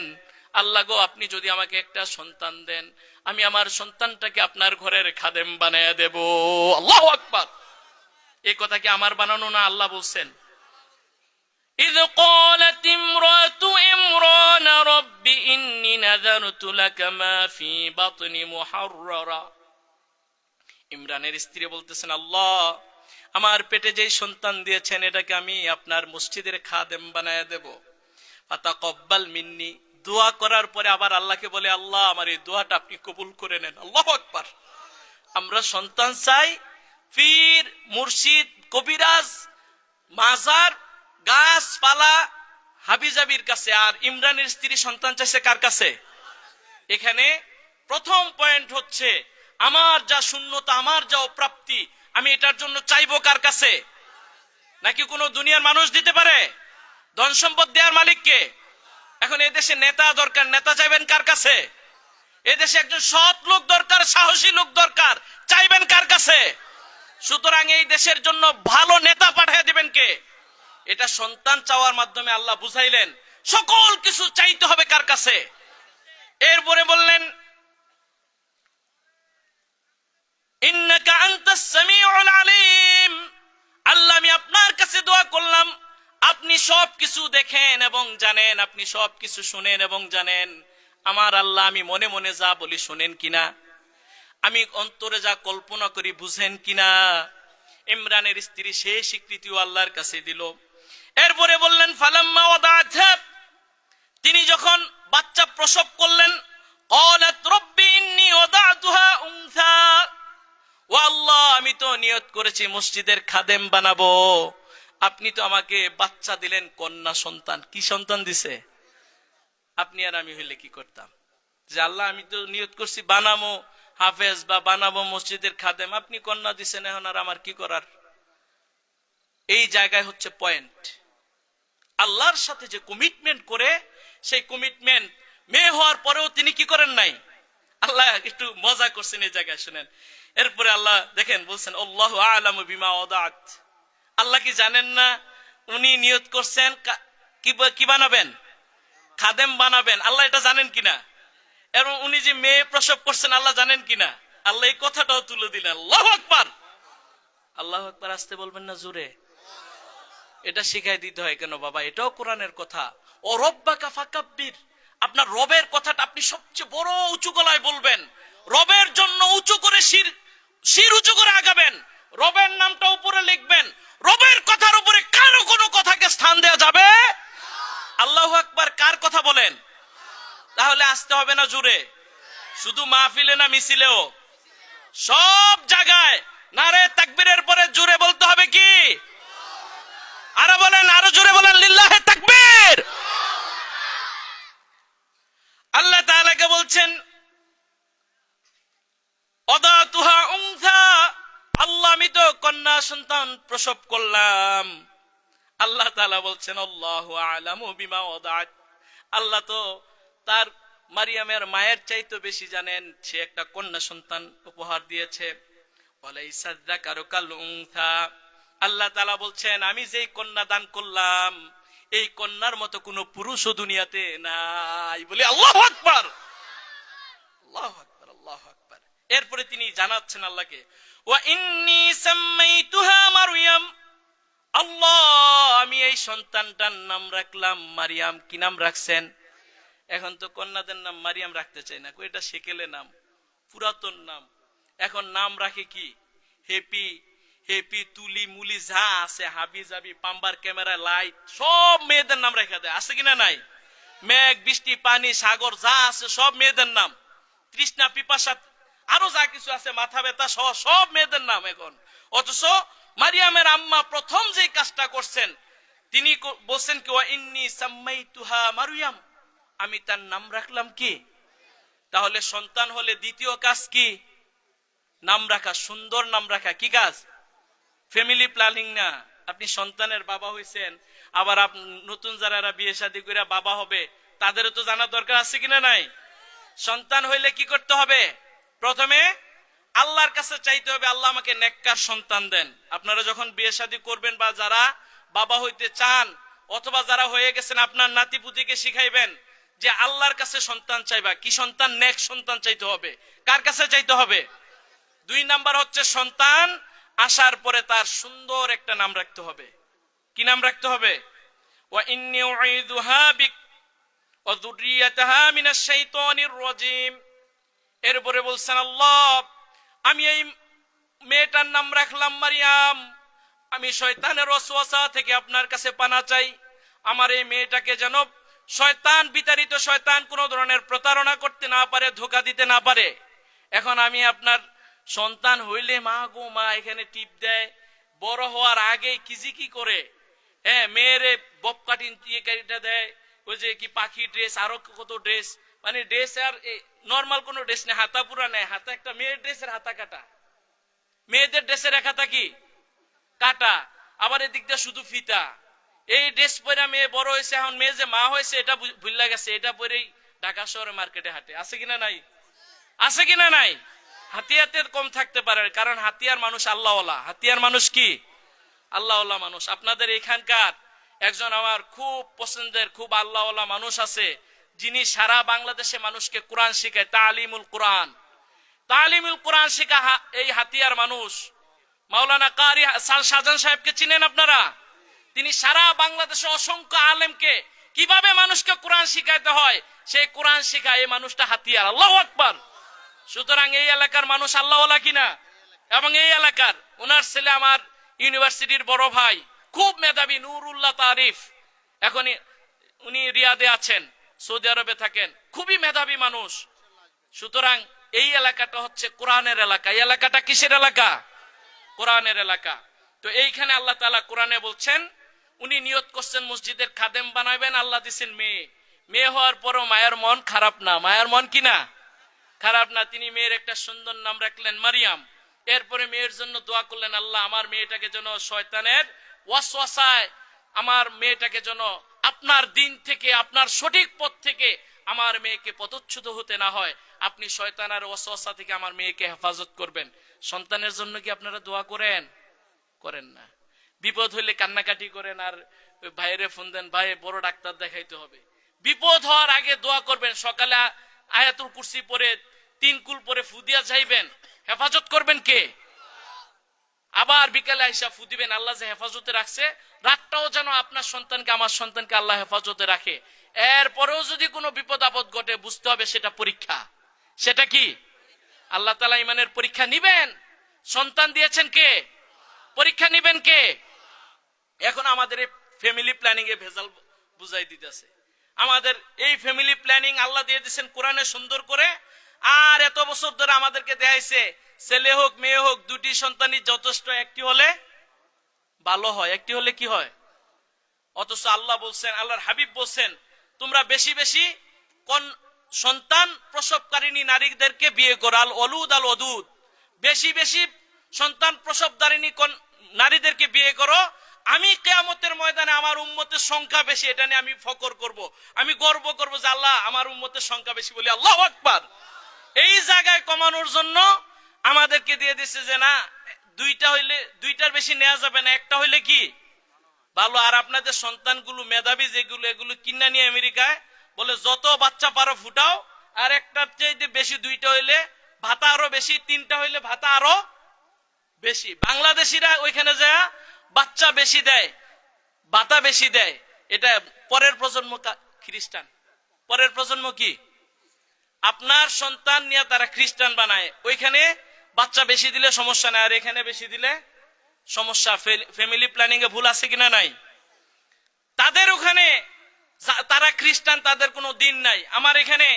আল্লাহ গো আপনি যদি আমাকে একটা সন্তান দেন, আমি আমার সন্তানটাকে আপনার ঘরের খাদেম বানায় দেব। আল্লাহু আকবার। এই কথা কি আমার বানানো না? আল্লাহ বলছেন, إذ قالت امرأة عمران رب إني نذرت لك ما في بطني محررا। ইমরানের স্ত্রী বলতেছেন, আল্লাহ আমার পেটে যেই সন্তান দিয়েছেন, এটাকে আমি আপনার মসজিদের খাদেম বানায় দেব। ফাতাকাব্বাল মিন্নি। দোয়া করার পরে আবার আল্লাহকে বলে, আল্লাহ আমার এই দোয়াটা আপনি কবুল করে নেন। আল্লাহু আকবার। আমরা সন্তান চাই পীর, মুর্শিদ, কবিরাজ, মাজার, গাছপালা, হাবিজাবির কাছে। আর ইমরানের স্ত্রী সন্তান চাইছে কার কাছে? এখানে প্রথম পয়েন্ট হচ্ছে, আমার যা শূন্যতা, আমার যা অপ্রাপ্তি, আমি এটার জন্য চাইবো কার কাছে? নাকি কোনো দুনিয়ার মানুষ দিতে পারে? ধন সম্পদ দেওয়ার মালিক কে? এখন এই দেশে নেতা দরকার, নেতা চাইবেন কার কাছে? এদেশে একজন সৎ লোক দরকার, সাহসী লোক দরকার, চাইবেন কার কাছে? সুতরাং এই দেশের জন্য ভালো নেতা পাঠিয়ে দিবেন কে? এটা সন্তান চাওয়ার মাধ্যমে আল্লাহ বুঝাইলেন, সকল কিছু চাইতে হবে কার কাছে? এরপরে বললেন, ইন্নাকা আনতাস সামিউল আলিম। আল্লাহ আমি আপনার কাছে দোয়া করলাম, আপনি সবকিছু দেখেন এবং জানেন, আপনি সবকিছু শুনেন এবং জানেন। আমার আল্লাহ আমি মনে মনে যা বলি শুনেন কিনা, আমি অন্তরে যা কল্পনা করি বুঝেন কিনা। ইমরানের স্ত্রী সেই স্বীকৃতিও আল্লাহর কাছে দিল। এরপরে বললেন, ফালাম্মা ওয়াদাআতহা, তিনি যখন বাচ্চা প্রসব করলেন, ক্বালাত রব্বি ইন্নী ওয়াদাতুহা উনসা। ও আল্লাহ আমি তো নিয়ত করেছি মসজিদের খাদেম বানাবো, আপনি তো আমাকে বাচ্চা দিলেন কন্যা সন্তান। কি সন্তান দিছে? আপনি আর আমি হইলে কি করতাম? যে আল্লাহ আমি তো নিয়ত করছি বানাবো, হাফেজ বা বানাবো মসজিদের খাদেম, আপনি কন্যা দিছেন, এখন আর আমার কি করার? এই জায়গায় হচ্ছে পয়েন্ট। আল্লাহর সাথে যে কমিটমেন্ট করে, সেই কমিটমেন্ট মেয়ে হওয়ার পরেও তিনি কি করেন নাই? আল্লাহ একটু মজা করছেন এই জায়গায়, শুনেন। এরপরে আল্লাহ দেখেন বলছেন আল্লাহু আ'লামু বিমা ওয়াদাত। আল্লাহ কি জানেন না উনি নিয়ত করছেন কি বানাবেন? খাদেম বানাবেন। আল্লাহ এটা জানেন কিনা? এবং উনি যে মেয়ে প্রসব করছেন আল্লাহ জানেন কিনা? আল্লাহ এই কথাটাও তুলে দিলেন। আল্লাহু আকবার। আল্লাহু আকবার আসতে বলবেন না জোরে? এটা শিখাই দিতে হয় কেন বাবা? এটাও কোরআনের কথা। ও রব্বাকা ফাকাব্বির, আপনার রবের কথাটা আপনি সবচেয়ে বড় উঁচু গলায় বলবেন। রবের জন্য উঁচু করে শির উঁচু করে আগাবেন। রবের নামটা উপরে লিখবেন। রবের কথার উপরে কারো কোনো কথাকে স্থান দেওয়া যাবে? আল্লাহু আকবার কার কথা বলেন? তাহলে আসতে হবে না জোরে? শুধু মাহফিলে না, মিছিলেও, সব জায়গায় নারে তাকবীরের পরে জোরে বলতে হবে কি? আরো বলেন, আরো জোরে বলেন, লিল্লাহে তাকবীর। আল্লাহ তাআলাকে বলছেন ওয়াদাতুহা উনসা, আল্লাহ আমি তো কন্যা সন্তান প্রসব করলাম। আল্লাহ তাআলা বলছেন আল্লাহু আ'লামু বিমা ওয়াদাত, আল্লাহ তো তার মারিয়ামের মায়ের চাইতে বেশি জানেন, সে একটা কন্যা সন্তান উপহার দিয়েছে। ওয়ালাইসা যাকারু কাল উনসা, আল্লাহ তাআলা বলছেন আমি যেই কন্যা দান করলাম এই কন্যার মতো কোনো পুরুষও দুনিয়াতে নাই। বলে আল্লাহু আকবার, আল্লাহু আকবার, আল্লাহু আকবার। এরপরে তিনি জানাচ্ছেন আল্লাহকে, ওয়া ইন্নী সাম্মাইতুহা মারইয়াম, আল্লাহ আমি এই সন্তানটার নাম রাখলাম মারিয়াম। কি নাম রাখছেন? এখন তো কন্যাদের নাম মারিয়াম রাখতে চাই না, এটা সেকেলে নাম, পুরাতন নাম। এখন নাম রাখে কি? হেপি, হেপি, তুলি, মুলি, যা আছে, হাবি জাবি, পাম্বার, ক্যামেরা, লাইট, সব মেয়েদের নাম রেখে দেয়। আছে কিনা নাই? মেঘ, বৃষ্টি, পানি, সাগর যা আছে সব মেয়েদের নাম। তৃষ্ণা, পিপাসা, আরো যা কিছু আছে, মাথা ব্যথা সহ সব মেয়েদের নাম এখন। অথচ মারিয়ামের আম্মা প্রথম যে কাজটা করছেন, তিনি বলছেন কি ওয়া ইন্নী সাম্মাইতুহা মারইয়াম, আমি তার নাম রাখলাম কি? তাহলে সন্তান হলে দ্বিতীয় কাজ কি? নাম রাখা, সুন্দর নাম রাখা। কি কাজ? ফ্যামিলি প্ল্যানিং না। আপনি সন্তানের বাবা হইছেন, আবার নতুন যারা বিয়ে শাদী করে বাবা হবে তাদেরও তো জানা দরকার আছে কিনা নাই? সন্তান হইলে কি করতে হবে? প্রথমে আল্লাহর কাছে চাইতে হবে, আল্লাহ আমাকে নেককার সন্তান দেন। আপনারা যখন বিয়ে শাদী করবেন বা যারা বাবা হইতে চান অথবা যারা হয়ে গেছেন, আপনার নাতি পুতিকে শিখাইবেন যে আল্লাহর কাছে সন্তান চাইবা। কি সন্তান? নেক সন্তান চাইতে হবে। কার কাছে চাইতে হবে? 2 নাম্বার হচ্ছে সন্তান আসার পরে তার সুন্দর একটা নাম রাখতে হবে। কি নাম রাখতে হবে? ওয়া ইন্নী উঈযুহা বিক ওয়া যুররিয়াতাহা মিনাশ শাইতানির রাজীম। এরপরে বলছেন আল্লাহ আমি এই মেয়েটার নাম রাখলাম মারিয়াম, আমি শয়তানের ওয়াসওয়াসা থেকে আপনার কাছে পানা চাই। আমার এই মেয়েটাকে যেন শয়তান বিতাড়িত, শয়তান কোন ধরনের প্রতারণা করতে না পারে, ধোঁকা দিতে না পারে। এখন আমি আপনার সন্তান হইলে মা গো মা এখানে টিপ দেয়, বড় হওয়ার আগে কি করে, হ্যাঁ মেয়েরে বব কাটিং দিয়ে দেয়, ওই যে কি পাখি ড্রেস, আরো কত ড্রেস, মানে ড্রেস আর নর্মাল কোন ড্রেস নেই, হাতা পুরা নেই, হাতা একটা মেয়ের ড্রেসের হাতা কাটা, মেয়েদের ড্রেসের এক হাতা কি কাটা, আবার এদিক দিয়ে শুধু ফিতা। এই ড্রেস পরে মেয়ে বড় হয়েছে, এখন মেয়ে যে মা হয়েছে এটা ভুলে গেছে, এটা পরেই ঢাকা শহরে মার্কেটে হাঁটে। আছে কিনা নাই? আছে কিনা নাই? হাতিয়াতে কম থাকতে পারে, কারণ হাতিয়ার মানুষ আল্লাহওয়ালা। হাতিয়ার মানুষ কি? আল্লাহওয়ালা মানুষ। আপনাদের এখানকার একজন আমার খুব পছন্দের, খুব আল্লাহওয়ালা মানুষ আছে, যিনি সারা বাংলাদেশে মানুষকে কোরআন শিখায়, তালিমুল কোরআন। তালিমুল কোরআন শিখা এই হাতিয়ার মানুষ মাওলানা কারি শাহজাহান সাহেবকে চিনেন আপনারা? তিনি সারা বাংলাদেশে অসংখ্য আলেমকে কিভাবে মানুষকে কোরআন শিখাইতে হয় সেই কোরআন শিখায়। এই মানুষটা হাতিয়ার। আল্লাহু আকবার। সুতরাং এই এলাকার মানুষ আল্লাহওয়ালা কিনা? এবং এই এলাকার ওনার ছেলে আমার ইউনিভার্সিটির বড় ভাই, খুব মেধাবী, নুরুল্লাহ তারিফ। এখন উনি রিয়াদে আছেন, সৌদি আরবে থাকেন, খুবই মেধাবী মানুষ। সুতরাং এই এলাকাটা হচ্ছে কোরআনের এলাকা। এই এলাকাটা কিসের এলাকা? কোরআনের এলাকা। তো এইখানে আল্লাহ তাআলা কোরআনে বলছেন উনি নিয়ত করছেন মসজিদের খাদেম বানাবেন, আল্লাহ দিচ্ছেন মেয়ে। মেয়ে হওয়ার পরও মায়ের মন খারাপ না। মায়ের মন কি না খারাপ না, তিনি মেয়ের একটা সুন্দর নাম রাখলেন মারিয়াম। এরপরে মেয়ের জন্য দোয়া করলেন, আল্লাহ আমার মেয়েটাকে যেন শয়তানের ওয়াসওয়াসায়, আমার মেয়েটাকে যেন আপনার দিন থেকে, আপনার সঠিক পথ থেকে আমার মেয়েকে পদচ্যুত হতে না হয়, আপনি শয়তানের ওয়াসওয়াসা থেকে আমার মেয়েকে হেফাজত করবেন। সন্তানের জন্য কি আপনারা দোয়া করেন? করেন না। বিপদ হইলে কান্নাকাটি করেন আর ভাইরে ফোন দেন, ভাই বড় ডাক্তার দেখাইতে হবে। বিপদ হওয়ার আগে দোয়া করবেন, সকালে আয়াতুল কুরসি পরে 3 কুল পরে ফুদিয়া যাইবেন, হেফাজত করবেন কে? আবার বিকালে আইসা ফু দিবেন, আল্লাহ যে হেফাজতে রাখছে, রাতটাও যেন আপনার সন্তানকে, আমার সন্তানকে আল্লাহ হেফাজতে রাখে। এরপরেও যদি কোনো বিপদ আপদ ঘটে, বুঝতে হবে সেটা পরীক্ষা। সেটা কি? আল্লাহ তাআলা ইমানের পরীক্ষা নিবেন। সন্তান দিয়েছেন কে? পরীক্ষা নিবেন কে? এখন আমাদের এই ফ্যামিলি প্ল্যানিং এ ভেজাল বুঝাই দিতেছে। আমাদের এই ফ্যামিলি প্ল্যানিং আল্লাহ দিয়ে দিয়েছেন কোরআনে সুন্দর করে, আর এত বছর ধরে আমাদেরকে দেখাইছে ছেলে হোক মেয়ে হোক দুটি সন্তানই যথেষ্ট, একটি হলে ভালো হয়, একটি হলে কি হয়। অথচ আল্লাহ বলছেন, আল্লাহর হাবিব বলছেন, তোমরা বেশি বেশি কোন সন্তান প্রসবকারিণী নারীদেরকে বিয়ে করো, আল অলুদ আল ওদুদ, বেশি বেশি সন্তান প্রসবকারিণী কোন নারীদেরকে বিয়ে করো। আমি কিয়ামতের ময়দানে আমার উম্মতের সংখ্যা বেশি, এটা নিয়ে আমি ফখর করব, আমি গর্ব করব যে আল্লাহ আমার উম্মতের সংখ্যা বেশি, বলি আল্লাহু আকবার। এই জায়গায় কমানোর জন্য আমাদেরকে দিয়ে দিচ্ছে যে না, দুইটা হইলে, দুইটার বেশি নেওয়া যাবে না, একটা হইলে কি ভালো। আর আপনাদের সন্তানগুলো মেধাবী যেগুলো, এগুলো কিনা নিয়ে আমেরিকায় বলে যত বাচ্চা পারো ফুটাও, আর একটার চাইতে বেশি দুইটা হইলে ভাতা আরো বেশি, 3টা হইলে ভাতা আরো বেশি। বাংলাদেশিরা ওইখানে যায় বাচ্চা বেশি দেয়, ভাতা বেশি দেয়। এটা পরের প্রজন্ম খ্রিস্টান, পরের প্রজন্ম কি আপনার সন্তান নিয়ে তারা খ্রিস্টান বানায়। ওইখানে বাচ্চা বেশি দিলে সমস্যা নাই, আর এখানে বেশি দিলে সমস্যা। ফ্যামিলি প্ল্যানিং এ ভুল আছে কিনা নাই? তাদের ওখানে তারা খ্রিস্টান, তাদের কোনো দিন নাই। আমার এখানে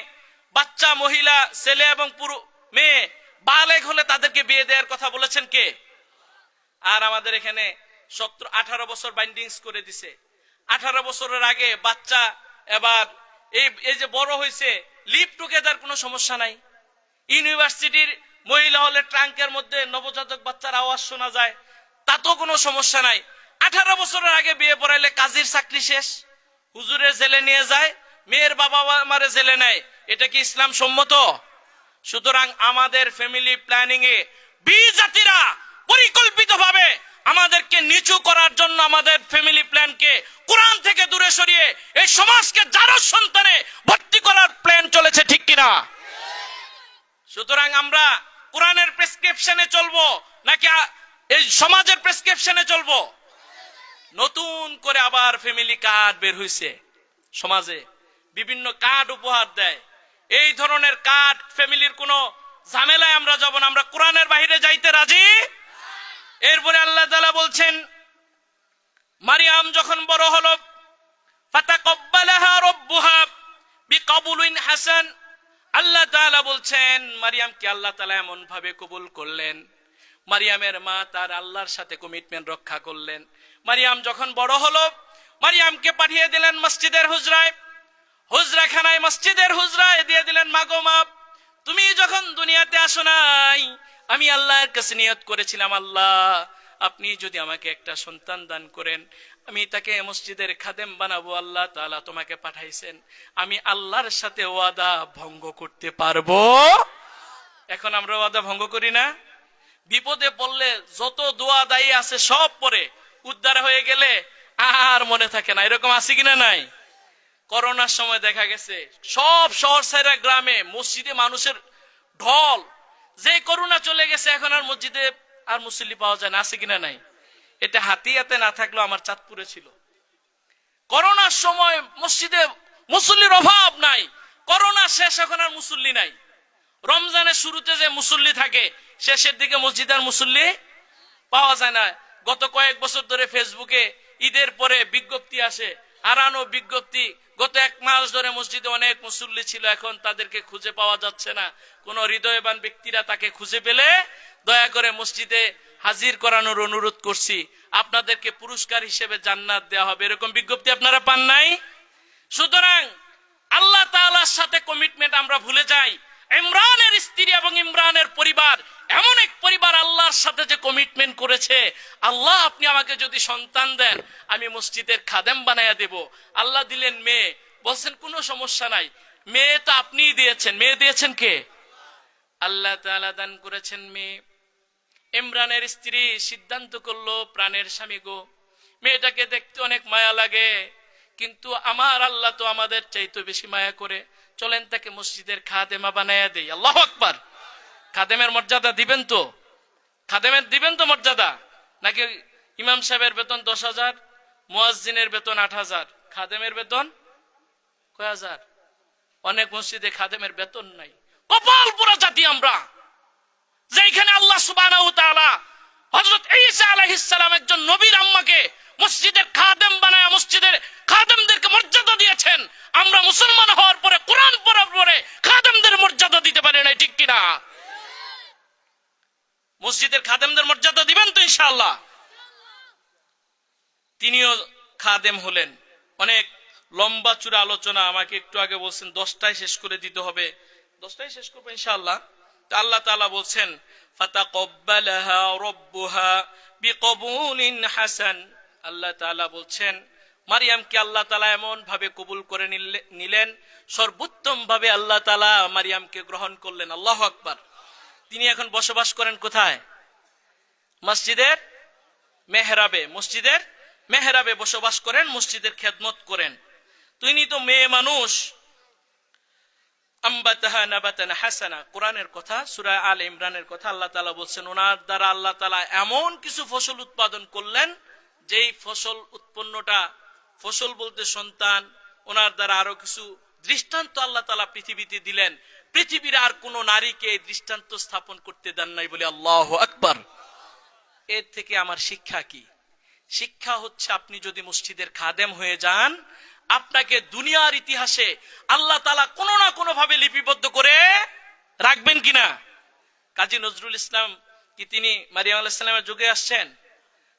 বাচ্চা মহিলা ছেলে এবং পুরো মেয়ে বালেগ হলে তাদেরকে বিয়ে দেওয়ার কথা বলেছেন কে? আর আমাদের এখানে 17-18 বছর বাইন্ডিংস করে দিছে। 18 বছরের আগে বাচ্চা এবার এই যে বড় হয়েছে, লিভ টুগেদার কোনো সমস্যা নাই। ইউনিভার্সিটির মহিলা হলে ট্রাঙ্কের মধ্যে নবজাতক বাচ্চার আওয়াজ শোনা যায়, তাতেও কোনো সমস্যা নাই। 18 বছরের আগে বিয়ে পড়াইলে কাজীর চাকরি শেষ, হুজুরের জেলে নিয়ে যায়, মেয়ের বাবা মারে জেলে নেয়। এটা কি ইসলাম সম্মত? সুতরাং আমাদের ফ্যামিলি প্ল্যানিং এ বিজাতিরা পরিকল্পিতভাবে আমাদেরকে নিচু করার জন্য আমাদের ফ্যামিলি প্ল্যানকে কোরআন থেকে দূরে সরিয়ে এই সমাজকে যারো সন্তানে ভর্তি করার প্ল্যান চলেছে, ঠিক কিনা? সুতরাং আমরা কোরআনের প্রেসক্রিপশনে চলবো নাকি এই সমাজের প্রেসক্রিপশনে চলবো? নতুন করে আবার ফ্যামিলি কার্ড বের হইছে, সমাজে বিভিন্ন কার্ড উপহার দেয়। এই ধরনের কার্ড ফ্যামিলির কোনো ঝামেলায় আমরা যাব না, আমরা কোরআনের বাইরে যাইতে রাজি। এরপরে আল্লাহ তাআলা বলছেন, মারিয়াম যখন বড় হলো, ফাতাকাব্বালাহা রাব্বুহা বিকবুলিন হাসান, আল্লাহ তাআলা বলছেন মারিয়ামকে আল্লাহ তাআলা এমন ভাবে কবুল করলেন, মারিয়ামের মা তার আল্লাহর সাথে কমিটমেন্ট রক্ষা করলেন। মারিয়াম যখন বড় হলো, মারিয়ামকে পাঠিয়ে দিলেন মসজিদের হুজরায়, হুজরাখানায় মসজিদের হুজরায় দিয়ে দিলেন, মাগো মা, তুমি যখন দুনিয়াতে আসো নাই, আমি আল্লাহর কাছে নিয়ত করেছিলাম, আল্লাহ আপনি যদি আমাকে একটা সন্তান দান করেন, আমি তাকে মসজিদের খাদেম বানাবো। আল্লাহ তাআলা তোমাকে পাঠাইছেন, আমি আল্লাহর সাথে ওয়াদা ভঙ্গ করতে পারবো? এখন আমরা ওয়াদা ভঙ্গ করি না। বিপদে পড়লে যত দোয়া দায়ী আছে সব পরে, উদ্ধার হয়ে গেলে আর মনে থাকে না। এরকম আছে কিনা নাই? করোনার সময় দেখা গেছে সব শহর সাইরা গ্রামে মসজিদে মানুষের ঢল, যে করোনা চলে গেছে এখন আর মসজিদে আর মুসল্লি পাওয়া যায় না, আছে কিনা নাই? এটা হাতিয়াতে না থাকলেও আমার চাঁদপুরে ছিল। করোনার সময় মসজিদে মুসল্লির অভাব নাই, করোনা শেষ এখন আর মুসল্লি নাই। রমজানের শুরুতে যে মুসল্লি থাকে, শেষের দিকে মসজিদ আর মুসল্লি পাওয়া যায় না। গত কয়েক বছর ধরে ফেসবুকে ঈদের পরে বিজ্ঞপ্তি আসে, হারানো বিজ্ঞপ্তি। গত 1 মাস ধরে মসজিদে অনেক মুসল্লি ছিল, এখন তাদেরকে খুঁজে পাওয়া যাচ্ছে না। কোন হৃদয়বান ব্যক্তিরা তাকে খুঁজে পেলে দয়া করে মসজিদে হাজির করানোর অনুরোধ করছি, আপনাদেরকে পুরস্কার হিসেবে জান্নাত দেওয়া হবে। এরকম বিজ্ঞপ্তি আপনারা পান নাই? সুতরাং আল্লাহ তাআলার সাথে কমিটমেন্ট আমরা ভুলে যাই, ইমরানের স্ত্রী এবং ইমরানের পরিবার এমন এক পরিবার আল্লাহর সাথে যে কমিটমেন্ট করেছে, আল্লাহ আপনি আমাকে যদি সন্তান দেন আমি মসজিদের খাদেম বানায়া দেব। আল্লাহ দিলেন মেয়ে, বলছেন কোনো সমস্যা নাই, মেয়ে তো আপনিই দিয়েছেন। মেয়ে দিয়েছেন কে? আল্লাহ তাআলা দান করেছেন মেয়ে। ইমরানের স্ত্রী সিদ্ধান্ত করলো, প্রাণের স্বামী গো, মেয়েটাকে দেখতে অনেক মায়া লাগে, কিন্তু আমার আল্লাহ তো আমাদের চাইতে বেশি মায়া করে, চলেন তাকে মসজিদের খাদেমা বানায়া দেই। আল্লাহু আকবার। খাদেমের মর্যাদা দিবেন তো? খাদেমের দিবেন তো মর্যাদা? নাকি ইমাম সাহেবের বেতন 10,000, মুয়াজ্জিনের বেতন 8,000, খাদেমের বেতন কয় হাজার? অনেক মসজিদে খাদেমের বেতন নাই। কপাল পোড়া জাতি আমরা, যেখানে আল্লাহ সুবহানাহু ওয়া তাআলা হযরত ঈসা আলাইহিস সালাম একজন নবীর আম্মাকে মসজিদের খাদেম বানায় মসজিদের খাদেমদেরকে মর্যাদা দিয়েছেন, আমরা মুসলমান হওয়ার পরে, কোরআন পড়ার পরে খাদেমদের মর্যাদা দিতে পারি না, ঠিক কিনা? মসজিদের খাদেমদের মর্যাদা দিবেন তো ইনশাআল্লাহ? তিনিও খাদেম হলেন। অনেক লম্বা চূড়া আলোচনা, আমাকে একটু আগে বলছেন 10টায় শেষ করে দিতে হবে, 10টায় শেষ করবো ইনশাআল্লাহ। তো আল্লাহ তাআলা বলছেন ফাতাকাব্বালাহা রাব্বুহা বিকবুলিন হাসান। আল্লাহ তাআলা বলছেন মারিয়ামকে আল্লাহ তাআলা এমন ভাবে কবুল করে নিলেন, সর্বোত্তম ভাবে আল্লাহ তাআলা মারিয়ামকে গ্রহণ করলেন। আল্লাহু আকবার। তিনি এখন বসবাস করেন কোথায়? মসজিদের মেহরাবে। মসজিদের মেহরাবে বসবাস করেন, মসজিদের খেদমত করেন। তিনি তো মেয়ে মানুষ। আম্বাতাহা নাবাতান হাসানা, কোরআনের কথা, সূরা আলে ইমরানের কথা আল্লাহ তাআলা বলছেন ওনার দ্বারা আল্লাহ তাআলা এমন কিছু ফসল উৎপাদন করলেন, যেই ফসল উৎপন্নটা, ফসল বলতে সন্তান, ওনার দ্বারা আরো কিছু দৃষ্টান্ত আল্লাহ তাআলা পৃথিবীতে দিলেন। পৃথিবীর আর কোন নারীকে দৃষ্টান্ত স্থাপন করতে দেন নাই বলে আল্লাহু আকবার। এর থেকে আমার শিক্ষা কি? শিক্ষা হচ্ছে আপনি যদি মসজিদের খাদেম হয়ে যান, আপনাকে দুনিয়ার ইতিহাসে আল্লাহ তাআলা কোনো না কোনো ভাবে লিপিবদ্ধ করে রাখবেন কিনা? কাজী নজরুল ইসলাম কি তিনি মারিয়াম আলাইহিস সালামের যুগে আসছেন?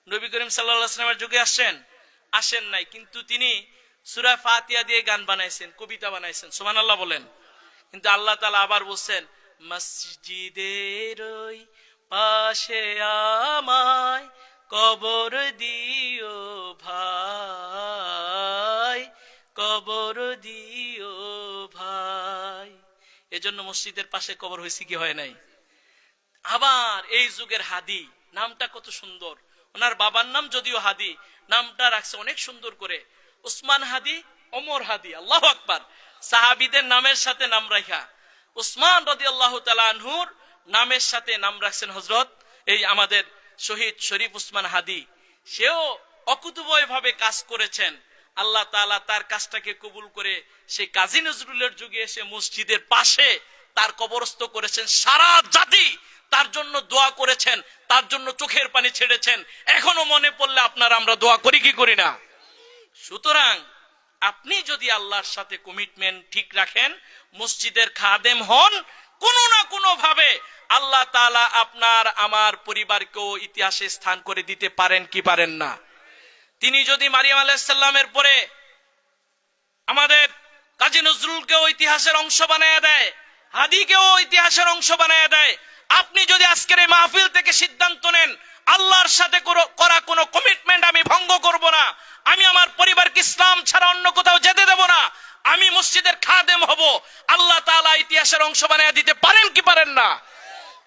নবী করিম সাল্লাল্লাহু আলাইহি ওয়াসাল্লামের যুগে আসেন নাই, কিন্তু তিনি সূরা ফাতিহা দিয়ে গান বানাইছেন, কবিতা বানাইছেন। সুবহানাল্লাহ বলেন। কিন্তু আল্লাহ তাআলা আবার বলছেন মসজিদের ওই পাশে আমায় কবর দিও ভাই, কবর দিও ভাই। এজন্য মসজিদের পাশে কবর হয়েছে কি হয় নাই? আবার এই যুগের হাদি, নামটা কত সুন্দর। ওনার বাবার নাম যদিও হাদি, নামটা রাখছে অনেক সুন্দর করে, উসমান হাদি, ওমর হাদি। আল্লাহু আকবার। সাহাবীদের নামের সাথে নাম রাখা, উসমান রাদিয়াল্লাহু তাআলা আনহুর নামের সাথে নাম রাখছেন হযরত এই আমাদের শহীদ শরীফ উসমান হাদি। সেও অকুতুবয় ভাবে কাজ করেছেন। আল্লাহ তাআলা তার কাজটাকে কবুল করে সেই কাজী নজরুলের যুগে এসে মসজিদের পাশে তার কবরস্থ করেছেন। সারা জাতি তার জন্য দোয়া করেছেন, তার জন্য চোখের পানি ছেড়েছেন। এখনো মনে পড়লে আপনারা আমরা দোয়া করি কি করি না? সুতরাং আপনি যদি আল্লাহর সাথে কমিটমেন্ট ঠিক রাখেন, মসজিদের খাদেম হন, কোনো না কোনো ভাবে আল্লাহ তাআলা আপনার আমার পরিবারকেও ইতিহাসে স্থান করে দিতে পারেন কি পারেন না? তিনি যদি মারিয়াম আলাইহিস সালামের পরে আমাদের কাজী নজরুলকেও ইতিহাসের অংশ বানায় দেয়, হাদিকেও ইতিহাসের অংশ বানায় দেয়, আপনি যদি আজকের এই মাহফিল থেকে সিদ্ধান্ত নেন আল্লাহর সাথে করা কোনো কমিটমেন্ট আমি ভঙ্গ করব না, আমি আমার পরিবারকে ইসলাম ছাড়া অন্য কোথাও যেতে দেব না, আমি মসজিদের খাদেম হব, আল্লাহ তাআলা ইতিহাসের অংশ বানায় দিতে পারেন কি পারেন না?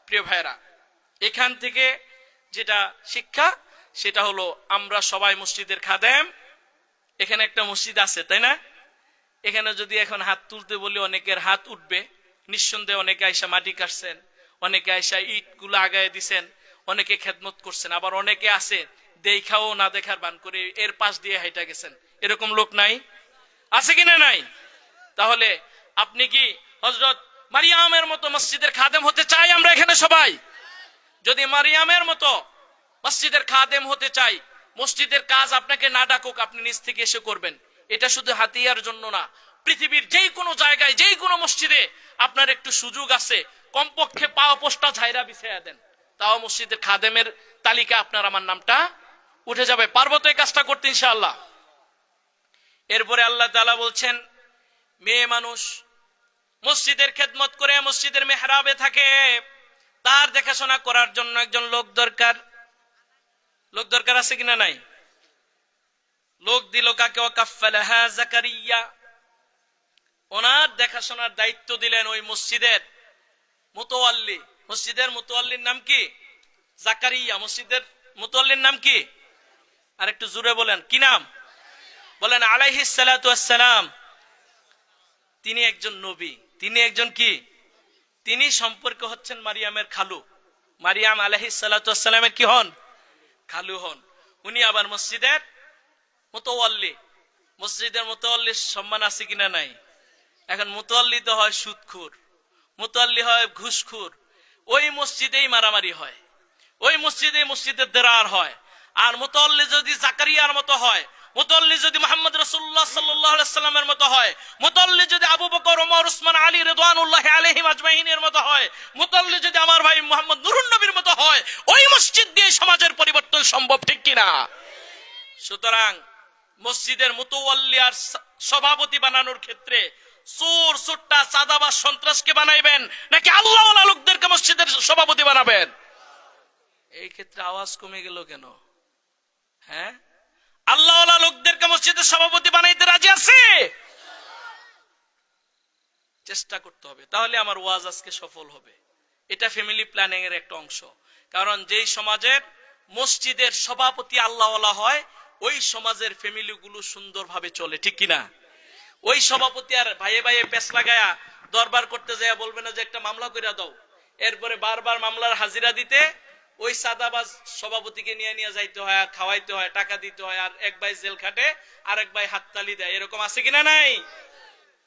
প্রিয় ভাইরা, এখান থেকে যেটা শিক্ষা সেটা হলো আমরা সবাই মসজিদের খাদেম। এখানে একটা মসজিদ আছে তাই না? এখানে যদি এখন হাত তুলতে বলি অনেকের হাত উঠবে নিঃসন্দেহে। অনেকে আইসা মাটি কাটছেন, অনেকে আইসা ইট গুলো আগায় দিছেন, অনেকে খেদমত করছেন, আবার অনেকে আছে দেখাও না দেখার বান করে এর পাশ দিয়ে হাইটা গেছেন। এরকম লোক নাই? আছে কিনা নাই? তাহলে আপনি কি হযরত মারিয়ামের মতো মসজিদের খাদেম হতে চাই আমরা এখানে সবাই? যদি মারিয়ামের মতো মসজিদের খাদেম হতে চাই, মসজিদের কাজ আপনাকে না ডাকুক, আপনি নিজ থেকে এসে করবেন। এটা শুধু হাতিয়ার জন্য না, পৃথিবীর যেই কোনো জায়গায় যেই কোনো মসজিদে আপনার একটু সুযোগ আছে, কমপক্ষে পাও পোস্টটা ঝাইরা বিছাইয়া দেন, তাও মসজিদের খাদেমের তালিকা আপনার আমার নামটা উঠে যাবে। পারবো তো এই কাজটা করতে ইনশাআল্লাহ। এরপরে আল্লাহ তাআলা বলছেন মেয়ে মানুষ, মসজিদের খেদমত করে মসজিদের মেহরাবে থাকে, তার দেখাশোনা করার জন্য একজন লোক দরকার। লোক দরকার আছে কিনা নাই? লোক দিল কাকে? ওয়াকাফালাহা জাকারিয়া। ওনার দেখাশোনার দায়িত্ব দিলেন ওই মসজিদের মুতাওয়াল্লি। মসজিদের মুতাওয়াল্লির নাম কি? জাকারিয়া। মসজিদের মুতাওয়াল্লির নাম কি? আর একটু জোরে বলেন, কি নাম? বলেন আলাইহিস সালাতু ওয়াসসালাম। তিনি একজন নবী। তিনি একজন কি? তিনি সম্পর্ক হচ্ছেন মারিয়ামের খালু। মারিয়াম আলাইহিস সালাতু ওয়াসসালামের কি হন? খালু হন। উনি আবার মসজিদের মুতাওয়াল্লি। মসজিদের মুতাওয়াল্লির সম্মান আছে কিনা নাই? এখন মুতাওয়াল্লি তো হয় সুদখোর, মুতাওয়াল্লি হয় ঘুষখোর। ওই মসজিদেই মারামারি হয়, ওই মসজিদে মসজিদের দেরার হয়। আর মুতাওয়াল্লি যদি জাকারিয়ার মতো হয়, মুতাওয়াল্লি যদি মুহাম্মদ রাসূলুল্লাহ সাল্লাল্লাহু আলাইহি সাল্লামের মতো হয়, মুতাওয়াল্লি যদি আবু বকর, ওমর, উসমান, আলী রিদওয়ানুল্লাহি আলাইহিম আজমাইনের মতো হয়, মুতাওয়াল্লি যদি আমার ভাই মুহাম্মদ নুরুন নবীর মতো হয়, ওই মসজিদ দিয়ে সমাজের পরিবর্তন সম্ভব, ঠিক কিনা? সুতরাং মসজিদের মুতাওয়াল্লি আর সভাপতি বানানোর ক্ষেত্রে চোর, চোট্টা, চাঁদাবাজ, সন্ত্রাসকে বানাইবেন নাকি আল্লাহওয়ালা লোকদেরকে মসজিদের সভাপতি বানাবেন? এই ক্ষেত্রে আওয়াজ কমে গেল কেন? হ্যাঁ, আল্লাহওয়ালা লোকদেরকে মসজিদের সভাপতি বানাইতে রাজি আছে? চেষ্টা করতে হবে, তাহলে আমার ওয়াজ আজকে সফল হবে। এটা ফ্যামিলি প্ল্যানিং এর একটা অংশ। কারণ যেই সমাজের মসজিদের সভাপতি আল্লাহওয়ালা হয়, ওই সমাজের ফ্যামিলি গুলো সুন্দরভাবে চলে, ঠিক কিনা? ওই সভাপতি আর ভাইয়ে ভাইয়ে পেছ লাগায়া দরবার করতে যায় বলবে না যে একটা মামলা করে দাও, এরপরে বারবার মামলার হাজিরা দিতে ওই সাদাবাজ সভাপতিকে নিয়ে নিয়ে যাইতে হয়, আর খাওয়াইতে হয়, টাকা দিতে হয়, আর এক ভাই জেল খাটে আর এক ভাই হাততালি দেয়। এরকম আছে কিনা নাই?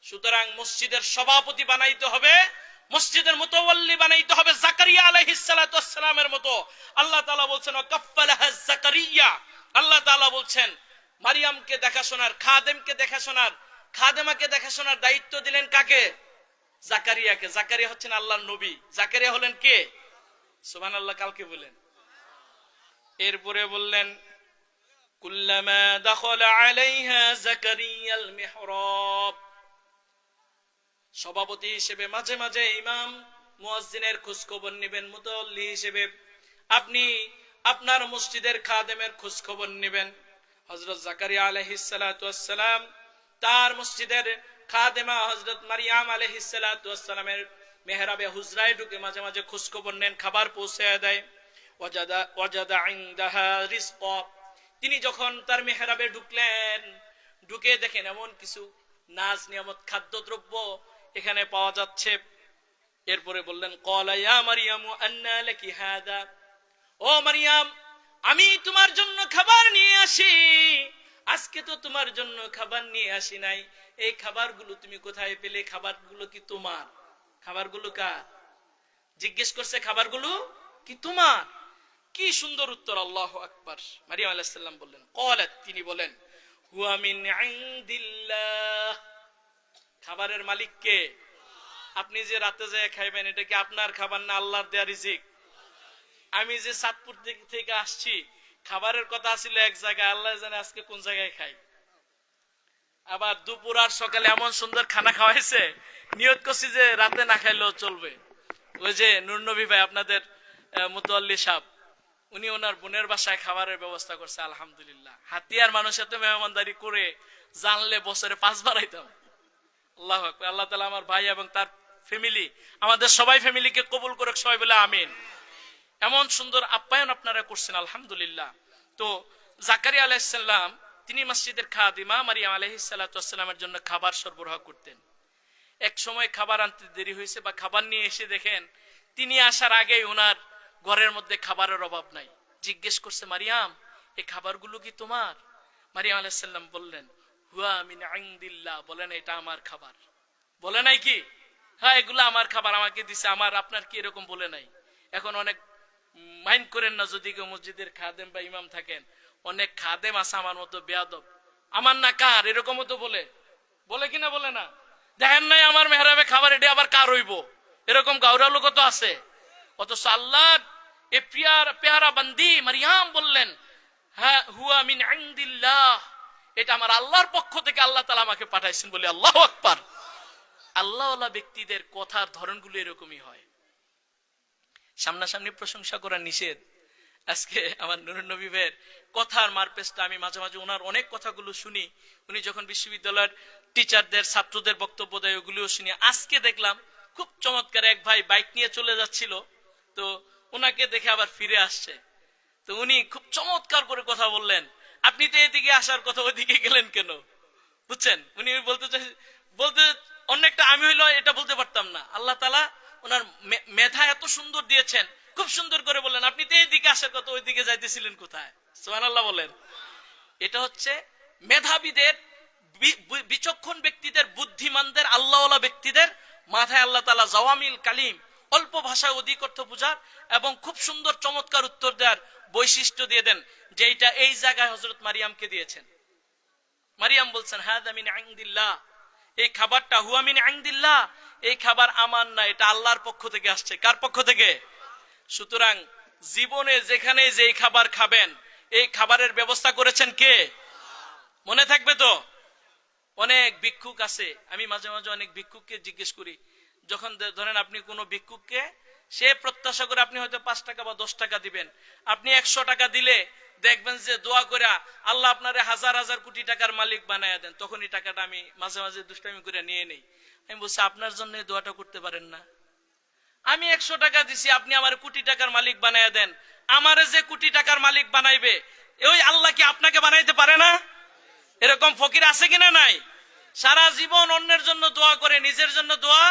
সুতরাং মসজিদের সভাপতি বানাইতে হবে, মসজিদের মুতাওয়াল্লি বানাইতে হবে জাকারিয়া আলাইহিস সালাতু ওয়াস সালামের মতো। আল্লাহ তাআলা বলছেন ওয়াকাফালাহা জাকারিয়া। আল্লাহ তাআলা বলছেন মারিয়ামকে দেখাশোনার, খাদেমকে দেখাশোনার, খাদেমাকে দেখাশোনার দায়িত্ব দিলেন কাকে? জাকারিয়াকে। জাকারিয়া হচ্ছেন আল্লাহর নবী। জাকারিয়া হলেন কে? সুবহানাল্লাহ, কালকে বলেন। এরপরে বললেন কুল্লামা দাখালা আলাইহা জাকারিয়াল মিহরাব। সভাপতি হিসেবে মাঝে মাঝে ইমাম মুয়াজ্জিনের খোঁজ খবর নেবেন, মুতাওয়াল্লি হিসেবে আপনি আপনার মসজিদের খাদেমের খোঁজ খবর নেবেন। হযরত জাকারিয়া আলাইহিস সালাতু ওয়াস সালাম তার মসজিদের খাদেমা হযরত মারিয়াম আলাইহিস সালাতু ওয়াস সালামের মেহরাবে হুজরায় ঢুকে মাঝে মাঝে খোঁজ খবর নেন, খাবার পৌঁছে দেয়। ওয়াজাদা ইনদাহা রিজকা। তিনি যখন তার মেহরাবে ঢুকলেন, ঢুকে দেখেন এমন কিছু নাজ নিয়ামত, খাদ্যদ্রব্য এখানে পাওয়া যাচ্ছে। এরপরে বললেন ক্বালা ইয়া মারইয়াম আন্না লাকি হাদা। ও মারিয়াম, আমি তোমার জন্য খাবার নিয়ে আসি। আজকে তো তোমার জন্য খাবার নিয়ে আসি নাই, এই খাবারগুলো তুমি কোথায় পেলে? খাবারগুলো কি তোমার? খাবারগুলো কার? জিজ্ঞেস করছে খাবারগুলো কি তোমার? কি সুন্দর উত্তর, আল্লাহু আকবার। মারিয়াম আলাইহিস সালাম বললেন ক্বালাত, তিনি বলেন হুয়া মিন ইনদিল্লাহ। খাবারের মালিক কে? আপনি যে রাতে যায় খাইবেন, এটা কি আপনার খাবার না আল্লাহর দেয়া রিজিক? আমি যে চাঁদপুর থেকে আসছি, খাবারের কথা ছিল এক জায়গায়, আল্লাহ জানে আজকে কোন জায়গায় খাই। আবার দুপুর আর সকালে এমন সুন্দর খানা খাওয়াইছে, নিয়ত করছি যে রাতে না খাইলেও চলবে। ওই যে নূর নবী ভাই, আপনাদের মুতাওয়াল্লি সাহেব, উনি ওনার বোনের বাসায় খাবারের ব্যবস্থা করছে। আলহামদুলিল্লাহ। হাতিয়ার মানুষ এত মেহমানদারি করে জানলে বছরে 5 বার আইতাম। আল্লাহু আকবার। আল্লাহ তাআলা আমার ভাই এবং তার ফ্যামিলি, আমাদের সবাই ফ্যামিলিকে কবুল করুক, সবাই বলে আমিন। এমন সুন্দর আপ্যায়ন আপনারা করছেন, আলহামদুলিল্লাহ। তো জাকারিয়া আলাইহিস সালাম তিনি মসজিদের খাদিমা মারিয়াম আলাইহিস সালাতু ওয়াস সালামের জন্য খাবার সরবরাহ করতেন। এক সময় খাবার আনতে দেরি হয়েছে বা খাবার নিয়ে এসে দেখেন তিনি আসার আগেই ওনার ঘরের মধ্যে খাবারের অভাব নাই। জিজ্ঞেস করছে মারিয়াম, এই খাবারগুলো কি তোমার? মারিয়াম আলাইহিস সালাম বললেন হুয়া মিন ইনদিল্লাহ। বলেন এটা আমার খাবার। বলে নাই কি? হ্যাঁ, এগুলো আমার খাবার, আমাকে দিছে। আমার আপনার কি এরকম বলে নাই? এখন অনেক মাইন্ড করেন না যদি কেউ মসজিদের খাদেম বা ইমাম থাকেন, অনেক খাদেম আছে আমার মতো বেয়াদব, আমার না কার, এরকমও তো বলে। বলে কিনা বলে না? দেখেন নাই আমার মেহরাবে খাবার, এটা আবার কার হইব? এরকম গাউরা লোক তো আছে। অথচ আল্লাহ এ পেয়ারা বান্দি মারিয়াম বললেন হ্যাঁ হুয়া মিন ইনদিল্লাহ, এটা আমার আল্লাহর পক্ষ থেকে আল্লাহ তাআলা আমাকে পাঠাইছেন বলে। আল্লাহু আকবার। আল্লাহওয়ালা ব্যক্তিদের কথার ধরনগুলো এরকমই হয়। সামনাসামনি প্রশংসা করা নিষেধ। আজকে আমার নুরুন নবী ভাইয়ের কথার মারপেসটা আমি মাঝে মাঝে ওনার অনেক কথাগুলো শুনি। উনি যখন বিশ্ববিদ্যালয়ের টিচারদের ছাত্রদের বক্তব্য দেয় ওগুলিও শুনি। আজকে দেখলাম খুব চমৎকার এক ভাই বাইক নিয়ে চলে যাচ্ছিল, তো ওনাকে দেখে আবার ফিরে আসছে। তো উনি খুব চমৎকার করে কথা বললেন, আপনি তো এদিকে আসার কথা ওইদিকে গেলেন কেন? বুঝছেন, উনি বলতে অনেকটা আমি হইলো এটা বলতে পারতাম না। আল্লাহ তাআলা ওনার মেধা এত সুন্দর দিয়েছেন, খুব সুন্দর করে বললেন আপনি তো এইদিকে আসার কথা ওইদিকে যাইতেছিলেন কোথায়? সুবহানাল্লাহ বলেন। এটা হচ্ছে মেধাবীদের, বিচক্ষণ ব্যক্তিদের, বুদ্ধিমানদের, আল্লাহওয়ালা ব্যক্তিদের মাথায় আল্লাহ তাআলা জাওয়ামিল কালিম, অল্প ভাষায় অধিক অর্থ বুঝার এবং খুব সুন্দর চমৎকার উত্তর দেওয়ার বৈশিষ্ট্য দিয়ে দেন, যেটা এই জায়গায় হযরত মারিয়ামকে দিয়েছেন। মারিয়াম বলছেন হাযা মিন ইনদিল্লাহ, এই খাবারটা হুয়া মিন ইনদিল্লাহ, এই খাবার আমার না, এটা আল্লাহর পক্ষ থেকে আসছে। কার পক্ষ থেকে? সুতরাং জীবনে যেখানে যেই খাবার খাবেন, এই খাবারের ব্যবস্থা করেছেন কে? মনে থাকবে তো। অনেক ভিক্ষুক আছে, আমি মাঝে মাঝে অনেক ভিক্ষুককে জিজ্ঞেস করি, যখন ধরেন আপনি কোনো ভিক্ষুককে, সে প্রত্যাশা করে আপনি হয়তো 5 টাকা বা 10 টাকা দিবেন, আপনি 100 টাকা দিলে দেখবেন যে দোয়া করে আল্লাহ আপনারে হাজার হাজার কোটি টাকার মালিক বানায়া দেন, তখন এই টাকাটা আমি মাঝে মাঝে দুষ্টামি করে নিয়ে নেই। আমি বলছি আপনার জন্য এই দোয়াটা করতে পারেন না? আমি 100 টাকা দিছি, আপনি আমার কোটি টাকার মালিক বানায়া দেন, আমারে যে কোটি টাকার মালিক বানাইবে ওই আল্লাহ কি আপনাকে বানাইতে পারে না? এরকম ফকির আছে কিনা নাই? সারা জীবন অন্যের জন্য দোয়া করে, নিজের জন্য দোয়া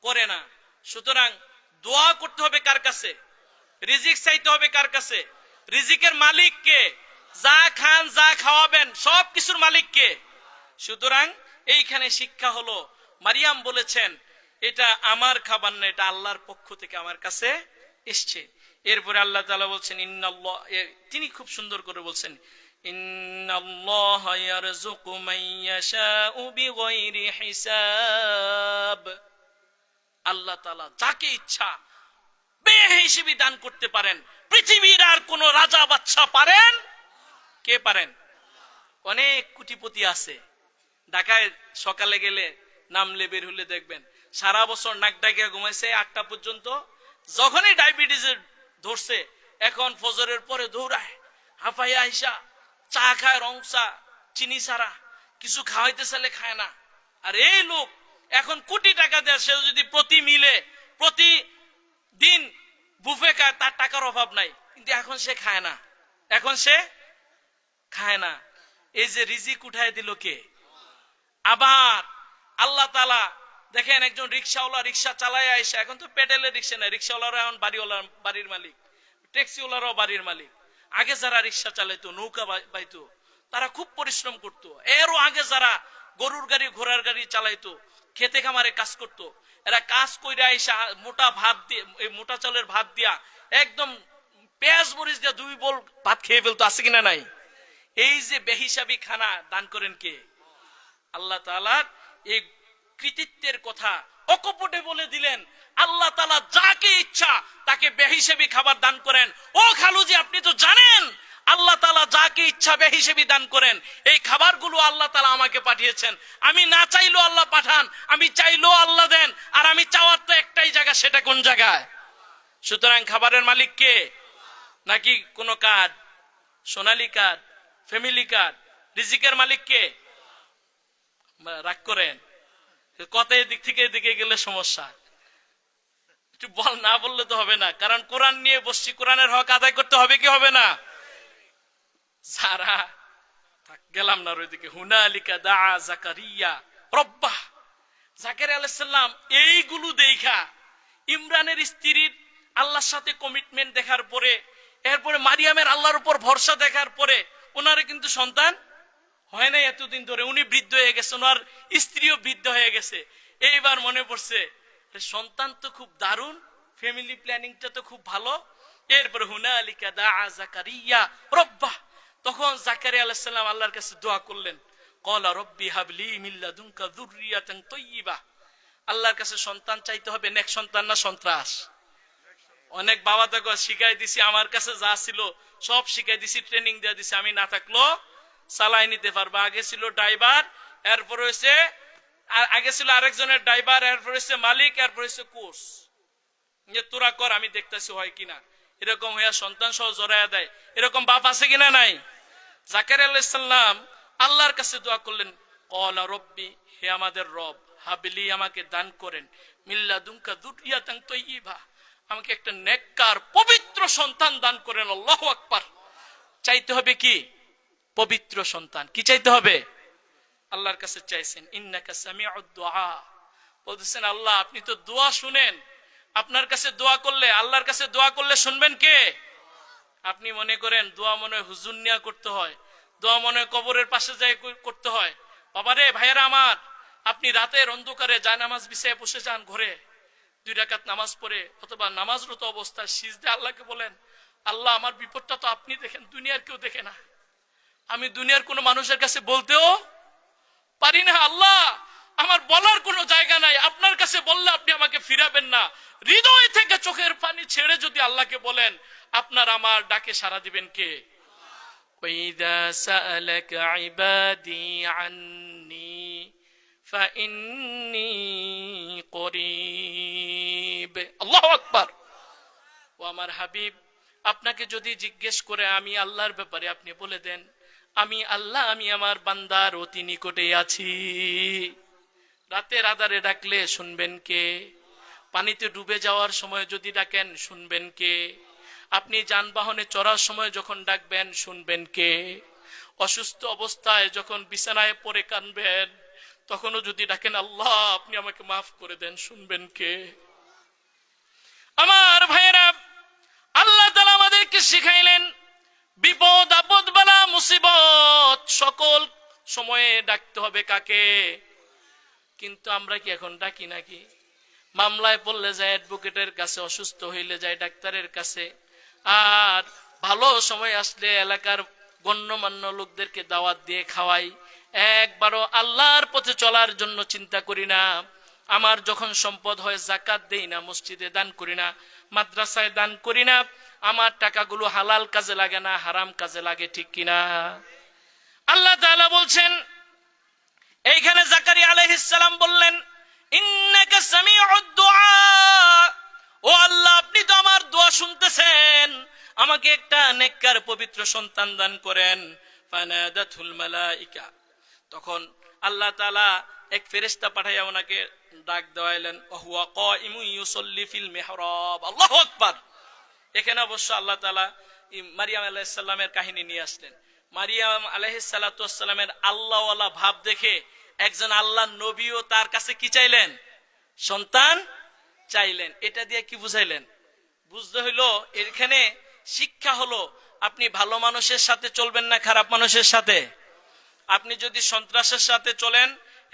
করে না। সুতরাং দোয়া করতে হবে কার কাছে? রিজিক চাইতে হবে কার কাছে? রিজিকের মালিক কে? যা খান যা খাওয়াবেন সব কিছুর মালিক কে? সুতরাং এইখানে শিক্ষা হলো, মারিয়াম বলেছেন এটা আমার খাবার না, এটা আল্লাহর পক্ষ থেকে আমার কাছে এসছে। এরপরে আল্লাহ তাআলা বলছেন ইন্নাল্লাহ, তিনি খুব সুন্দর করে বলছেন ইন্নাল্লাহা ইয়ারযুকু মান ইয়াশাউ বিগাইরি হিসাব, আল্লাহ তাআলা যাকে ইচ্ছা বেহিসাবি দান করতে পারেন। পৃথিবীর আর কোন রাজা বাদশা পারেন? কে পারেন? অনেক কোটিপতি আছে, ঢাকায় সকালে গেলে নামলে বের হলে দেখবেন সারা বছর নাক ডাকিয়া ঘুমাইছে 8টা পর্যন্ত, যখনই ডায়াবেটিস ধরছে এখন ফজরের পরে দৌড়ায়, হাফাইয়া আইসা চা খায়, রং চা, চিনি ছাড়া, কিছু খাওয়াইতে চাইলে খায় না। আর এই লোক এখন কোটি টাকা দেয়, সে যদি প্রতি মিলে প্রতিদিন বুফে খায়, তার টাকার অভাব নাই, কিন্তু এখন সে খায় না, এখন সে খায় না। এই যে রিজিক উঠায় দিল কে? আবার আল্লাহ তাআলা দেখেন একজন রিক্সাওয়ালা রিক্সা চালায় আইসা, এখন তো পেডেলের রিক্সা নাই, রিক্সাওয়ালারা এখন বাড়ির মালিক, ট্যাক্সিওয়ালারাও বাড়ির মালিক। আগে যারা রিক্সা চালাইতো, নৌকা বাইতো, তারা খুব পরিশ্রম করত। এরও আগে যারা গরুর গাড়ি ঘোড়ার গাড়ি চালাইতো, খেতে খামারে কাজ করত, এরা কাজ কইরা আইসা মোটা ভাত দিয়ে, এই মোটা চালের ভাত দিয়া একদম পেঁয়াজ মরিচ দিয়া 2 বোল ভাত খেয়ে ফেলতো, আছে কিনা নাই? এই যে বেহিসাবি খানা দান করেন কে? আল্লাহ তাআলার এই কৃতিত্বের কথা অকপটে বলে দিলেন। আল্লাহ তাআলা যাকে ইচ্ছা তাকে বেহিসাবি খাবার দান করেন। ও খালুজি, আপনি তো জানেন আল্লাহ তাআলা যাকে ইচ্ছা বেহিসাবি দান করেন। এই খাবারগুলো আল্লাহ তাআলা আমাকে পাঠিয়েছেন, আমি না চাইলেও আল্লাহ পাঠান, আমি চাইলেও আল্লাহ দেন, আর আমি চাওয়ার তো একটাই জায়গা, সেটা কোন জায়গায়? সুতরাং খাবারের মালিক কে? নাকি কোন কার্ড, সোনালী কার্ড, ফ্যামিলি কার্ড? রিজিকের মালিক কে? রাগ করেন কথা, এদিক থেকে এদিকে গেলে সমস্যা। একটু না বললে তো হবে না, কারণ কোরআন নিয়ে বসছি, কোরআনের হক আদায় করতে হবে কি হবে না? যারা গেলাম না ওইদিকে, হুনালিকা দাআ জাকারিয়া রব্বাহ, জাকারিয়া আলাইহিস সালাম এইগুলো দেখা, ইমরানের স্ত্রীর আল্লাহর সাথে কমিটমেন্ট দেখার পরে, এরপরে মারিয়ামের আল্লাহর উপর ভরসা দেখার পরে, ওনারে কিন্তু সন্তান হয় নাই এতদিন ধরে, উনি বৃদ্ধ হয়ে গেছে, ওনার স্ত্রীও বৃদ্ধ হয়ে গেছে। এইবার মনে পড়ছে সন্তান তো খুব দারুণ, ফ্যামিলি প্ল্যানিংটা তো খুব ভালো। এরপরে হুনালিকা দাআ জাকারিয়া রব্বাহ, তখন জাকারিয়া আলাইহিস সালাম আল্লাহর কাছে দোয়া করলেন, ক্বালা রব্বি হাবলি মিন লাদুনকা যুররিয়াতান তাইয়্যিবা। আল্লাহর কাছে সন্তান চাইতে হবে, নেক সন্তান না সন্ত্রাস। অনেক বাবা তো শিখাই দিছি, আমার কাছে যা ছিল সব শিখাই দিছি, ট্রেনিং দিয়ে দিছি, আমি না থাকলো চালাই নিতে পারবো। আগে ছিল ড্রাইভার, এরপর হয়েছে আর আগে ছিল আরেকজনের ড্রাইভার, এরপর হচ্ছে মালিক, এরপর হচ্ছে কোচ, যে তোরা কর আমি দেখতেছি হয় কিনা। এরকম হইয়া সন্তান সহ জড়াইয়া দেয়। এরকম বাপ আছে কিনা নাই? জাকারিয়া আলাইহিস সালাম আল্লাহর কাছে দোয়া করলেন, ক্বালা রব্বি, হে আমাদের রব, হাবলি, আমাকে দান করেন, মিল্লাদুনকা যুররিয়াতান তাইয়্যিবা, আমাকে একটা নেককার পবিত্র সন্তান দান করেন। আল্লাহু আকবার। চাইতে হবে কি? পবিত্র সন্তান। কি চাইতে হবে? আল্লাহর কাছে চাইছেন। ইন্নাকা সামিউদ দুআ, বলতেছেন আল্লাহ আপনি তো দোয়া শুনেন। আপনার কাছে দোয়া করলে, আল্লাহর কাছে দোয়া করলে শুনবেন কে? আপনি মনে করেন দোয়া মনে হয় হুজুর নিয়া করতে হয়, দোয়া মনে হয় কবরের পাশে যাই করতে হয়। বাবারে, ভাইয়েরা আমার, আপনি রাতের অন্ধকারে জায়নামাজ বিছায় বসে যান ঘরে, 2 রাকাত নামাজ পড়ে অথবা নামাজরত অবস্থায় সিজদে আল্লাহকে বলেন, আল্লাহ আমার বিপদটা তো আপনি দেখেন, দুনিয়ার কেউ দেখে না। আমি দুনিয়ার কোনো মানুষের কাছে বলতেও পারি না। আল্লাহ আমার বলার কোনো জায়গা নাই, আপনার কাছে বললে আপনি আমাকে ফিরাবেন না। হৃদয় থেকে চোখের পানি ছেড়ে যদি আল্লাহকে বলেন, আপনার আমার ডাকে সাড়া দিবেন কে? ওয়াইদা সাআলাকা ইবাদি আন্নী ফাইন্নী করিব। আল্লাহু আকবার। ও আমার হাবিব, আপনাকে যদি জিজ্ঞেস করে আমি আল্লাহর ব্যাপারে, আপনি বলে দেন আমি আল্লাহ, আমি আমার বান্দার অতি নিকটে আছি। রাতের আধারে ডাকলে শুনবেন কে? পানিতে ডুবে যাওয়ার সময় যদি ডাকেন শুনবেন কে? আপনি যানবাহনে চড়ার সময় যখন ডাকবেন শুনবেন কে? অসুস্থ অবস্থায় যখন বিছানায় পড়ে কাঁদবেন তখনও যদি ডাকেন আল্লাহ আপনি আমাকে মাফ করে দেন, শুনবেন কে? আমার ভাইয়েরা, আল্লাহ তাআলা আমাদেরকে শিখাইলেন বিপদ আপদ বালা মুসিবত সকল সময়ে ডাকতে হবে কাকে? কিন্তু আমরা কি এখন ডাকি নাকি? মামলায় পড়লে যায় অ্যাডভোকেটের কাছে, অসুস্থ হইলে যায় ডাক্তারের কাছে, আর ভালো সময় আসলে এলাকার গণ্যমান্য লোকদেরকে দাওয়াত দিয়ে খাওয়াই। একবারও আল্লাহর পথে চলার জন্য চিন্তা করি না। আমার যখন সম্পদ হয় যাকাত দেই না, মসজিদে দান করি না, মাদ্রাসায় দান করি না। আমার টাকাগুলো হালাল কাজে লাগে না, হারাম কাজে লাগে, ঠিক কিনা? আল্লাহ তাআলা বলছেন, এইখানে জাকারিয়া আলাইহিস সালাম বললেন ইন্নাকা সামিউদ দুআ, ও আল্লাহ আপনি তো আমার দোয়া শুনতেছেন, আমাকে একটা নেককার পবিত্র সন্তান দান করেন। ফানাদাতুল মালাইকা, তখন আল্লাহ তাআলা এক ফেরেশতা পাঠাইয়া ওনাকে ডাক দেওয়াইলেন, ওয়া কাইমু ইউসাল্লি ফিল মিহরাব। আল্লাহু আকবার। এখানে অবশ্য আল্লাহ তাআলা মারিয়াম আলাইহিস সালামের কাহিনী নিয়ে আসলেন। মারিয়াম আলাইহিস সালাতু ওয়াস সালামের আল্লাহওয়ালা ভাব দেখে একজন আল্লাহর নবীও তার কাছে কি চাইলেন? সন্তান চাইলেন। এটা দিয়ে কি বুঝাইলেন? বুঝতে হইলো এখানে শিক্ষা হলো আপনি ভালো মানুষের সাথে চলবেন না খারাপ মানুষের সাথে। আপনি যদি সন্ত্রাসের সাথে চলেন,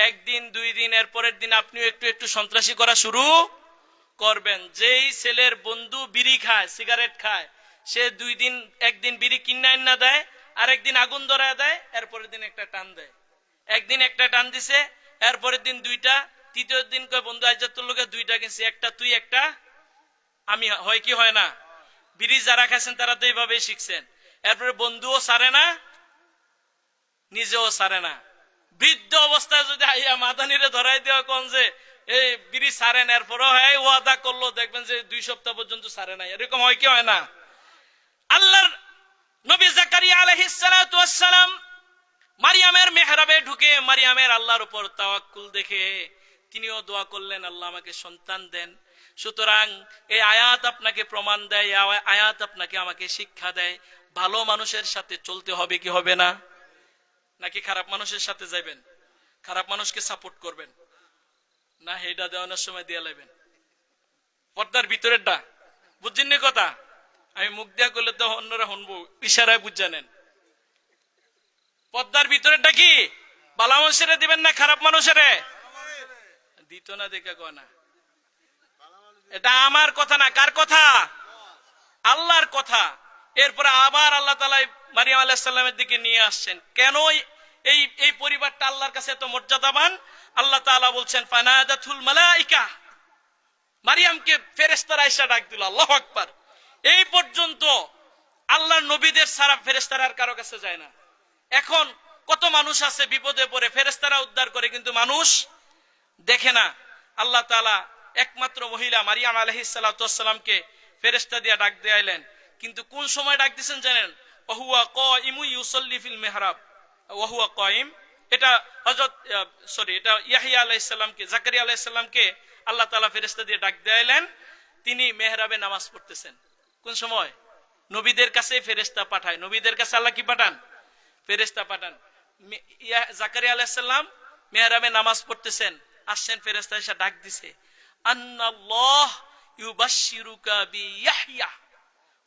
একদিন 2 দিন এর পরের দিন আপনিও একটু একটু সন্ত্রাসী করা শুরু করবেন। যেই ছেলের বন্ধু বিড়ি খায়, সিগারেট খায়, সে 2 দিন, একদিন বিড়ি কিনা না দেয়, আরেকদিন আগুন ধরায় দেয়, এরপরের দিন একটা টান দেয়। একদিন একটা টান দিছে, এরপরের দিন 2টা, তৃতীয় দিন কয় বন্ধু আজ তোর লোকে 2টা কিনছি, একটা তুই একটা আমি, হয় কি হয় না? বিড়ি যারা খাইছেন তারা তো এইভাবেই শিখছেন। এরপরে বন্ধুও সারে না, নিজেও সারে না। বৃদ্ধ অবস্থায় যদি আইয়া মাদানিরে ধরাই দেওয়া কোন যে এই বিড়ি সারেন, এরপরও হ্যাঁ ওয়াদা করলো, দেখবেন যে 2 সপ্তাহ পর্যন্ত সারে নাই। এরকম হয় কি হয় না? আল্লাহর নবী জাকারিয়া আলাইহিস সালাতু ওয়াস সালাম মারিয়ামের মেহরাবে ঢুকে মারিয়ামের আল্লাহর উপর তাওয়াক্কুল দেখে তিনিও দোয়া করলেন, আল্লাহ আমাকে সন্তান দেন। সুতরাং এই আয়াত আপনাকে প্রমাণ দেয়, আয়াত আপনাকে আমাকে শিক্ষা দেয় ভালো মানুষের সাথে চলতে হবে কি হবে না, নাকি খারাপ মানুষের সাথে যাবেন, খারাপ মানুষকে সাপোর্ট করবেন না, হেডা দেওয়ানোর সময় দিয়ে লাইবেন। পর্দার ভিতরেরটা বুঝছেন নি কথা? আমি মুখ দিয়া করলে তো অন্যরা শুনবো, ইশারায় বুঝ জানেন। পর্দার ভিতরেরটা কি? ভালো মানুষের দিবেন না খারাপ মানুষের? দিত না দেখে কয় না। এটা আমার কথা না, কার কথা? আল্লাহর কথা। এরপরে আবার আল্লাহ তাআলা মারিয়াম আলাইহিস সালামের দিকে নিয়ে আসছেন। কেন এই পরিবারটা আল্লাহর কাছে এত মর্যাদাবান? আল্লাহ তাআলা বলছেন ফানাদাতুল মালাইকা, মারিয়ামকে ফেরেশতারা এসে ডাক দিল। আল্লাহু আকবার। এই পর্যন্ত আল্লাহর নবীদের সারা ফেরেশতারা আর কারো কাছে যায় না। এখন কত মানুষ আছে বিপদে পড়ে ফেরেশতারা উদ্ধার করে, কিন্তু মানুষ দেখে না। আল্লাহ তাআলা একমাত্র মহিলা মারিয়াম আলাইহিস সালাতু ওয়াস সালামকে ফেরেশতা দিয়া ডাক দিলেন, কিন্তু কোন সময় ডাক দিয়েছেন জানেন? ওয়াহুয়া কাইমু ইউসাল্লি ফিল মিহরাব, ওয়াহুয়া কাইম, এটা হযরত এটা ইয়াহইয়া আলাইহিস সালামকে, জাকারিয়া আলাইহিস সালামকে আল্লাহ তাআলা ফেরেশতা দিয়ে ডাক দিলেন, তিনি মেহরাবে নামাজ পড়তেছেন। কোন সময়? নবীদের কাছে ফেরেশতা পাঠায়, নবীদের কাছে আল্লাহ কি পাঠান? ফেরেশতা পাঠান। জাকারিয়া আলাইহিস সালাম মেহরাবে নামাজ পড়তেছেন, আসছেন, ফেরেশতা এসে ডাক দিছে, আন্নাল্লাহ ইউবাশশিরুকা বিয়াহইয়া,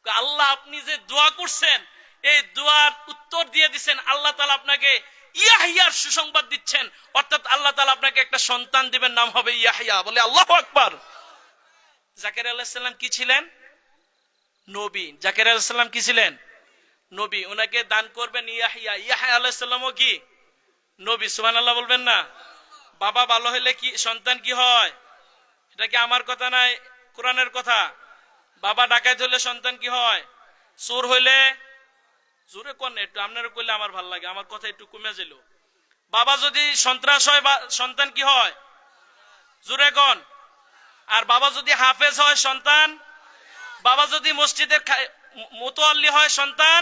আল্লাহ আপনি যে দোয়া করছেন এই দোয়ার উত্তর দিয়ে দিচ্ছেন, আল্লাহ তাআলা আপনাকে ইয়াহইয়ার সুসংবাদ দিচ্ছেন, অর্থাৎ আল্লাহ তাআলা আপনাকে একটা সন্তান দিবেন, নাম হবে ইয়াহইয়া। বলে আল্লাহু আকবার। জাকারিয়া আলাইহিস সালাম কি ছিলেন? নবী। জাকারিয়া আলাইহিস সালাম কি ছিলেন? নবী। ওনাকে দান করবেন ইয়াহইয়া। ইয়াহইয়া আলাইহিস সালামও কি নবী? সুবহানাল্লাহ বলবেন না? বাবা ভালো হলে কি সন্তান কি হয়? এটা কি আমার কথা নাই, কোরআনের কথা। বাবা ডাকাত হলে সন্তান কি হয়? চোর হইলে, জোরে কোন একটু, আপনারা কইলে আমার ভালো লাগে, আমার কথা একটু কমে যাইল। বাবা যদি সন্ত্রাস হয় সন্তান কি হয়? জোরে কোন। আর বাবা যদি হাফেজ হয় সন্তান, বাবা যদি মসজিদের মুতাল্লি হয় সন্তান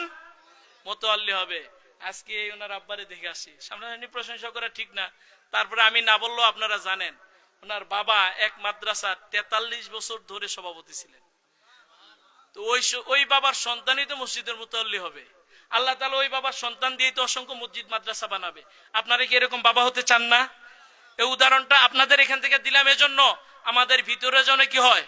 মুতাল্লি হবে। আজকে ওনার আব্বারে দেখে আসি, সামনে প্রশংসা করা ঠিক না, তারপরে আমি না বললেও আপনারা জানেন ওনার বাবা এক মাদ্রাসার 43 বছর ধরে সভাপতি ছিলেন। তো ওই বাবার সন্তানই তো মসজিদের মুতাল্লি হবে। আল্লাহ তাআলা ওই বাবার সন্তান দিয়ে তো অসংখ্য মসজিদ মাদ্রাসা বানাবে। আপনারা কি এরকম বাবা হতে চান না? এই উদাহরণটা আপনাদের এখান থেকে দিলাম এজন্য আমাদের ভিতরে যেন কি হয়,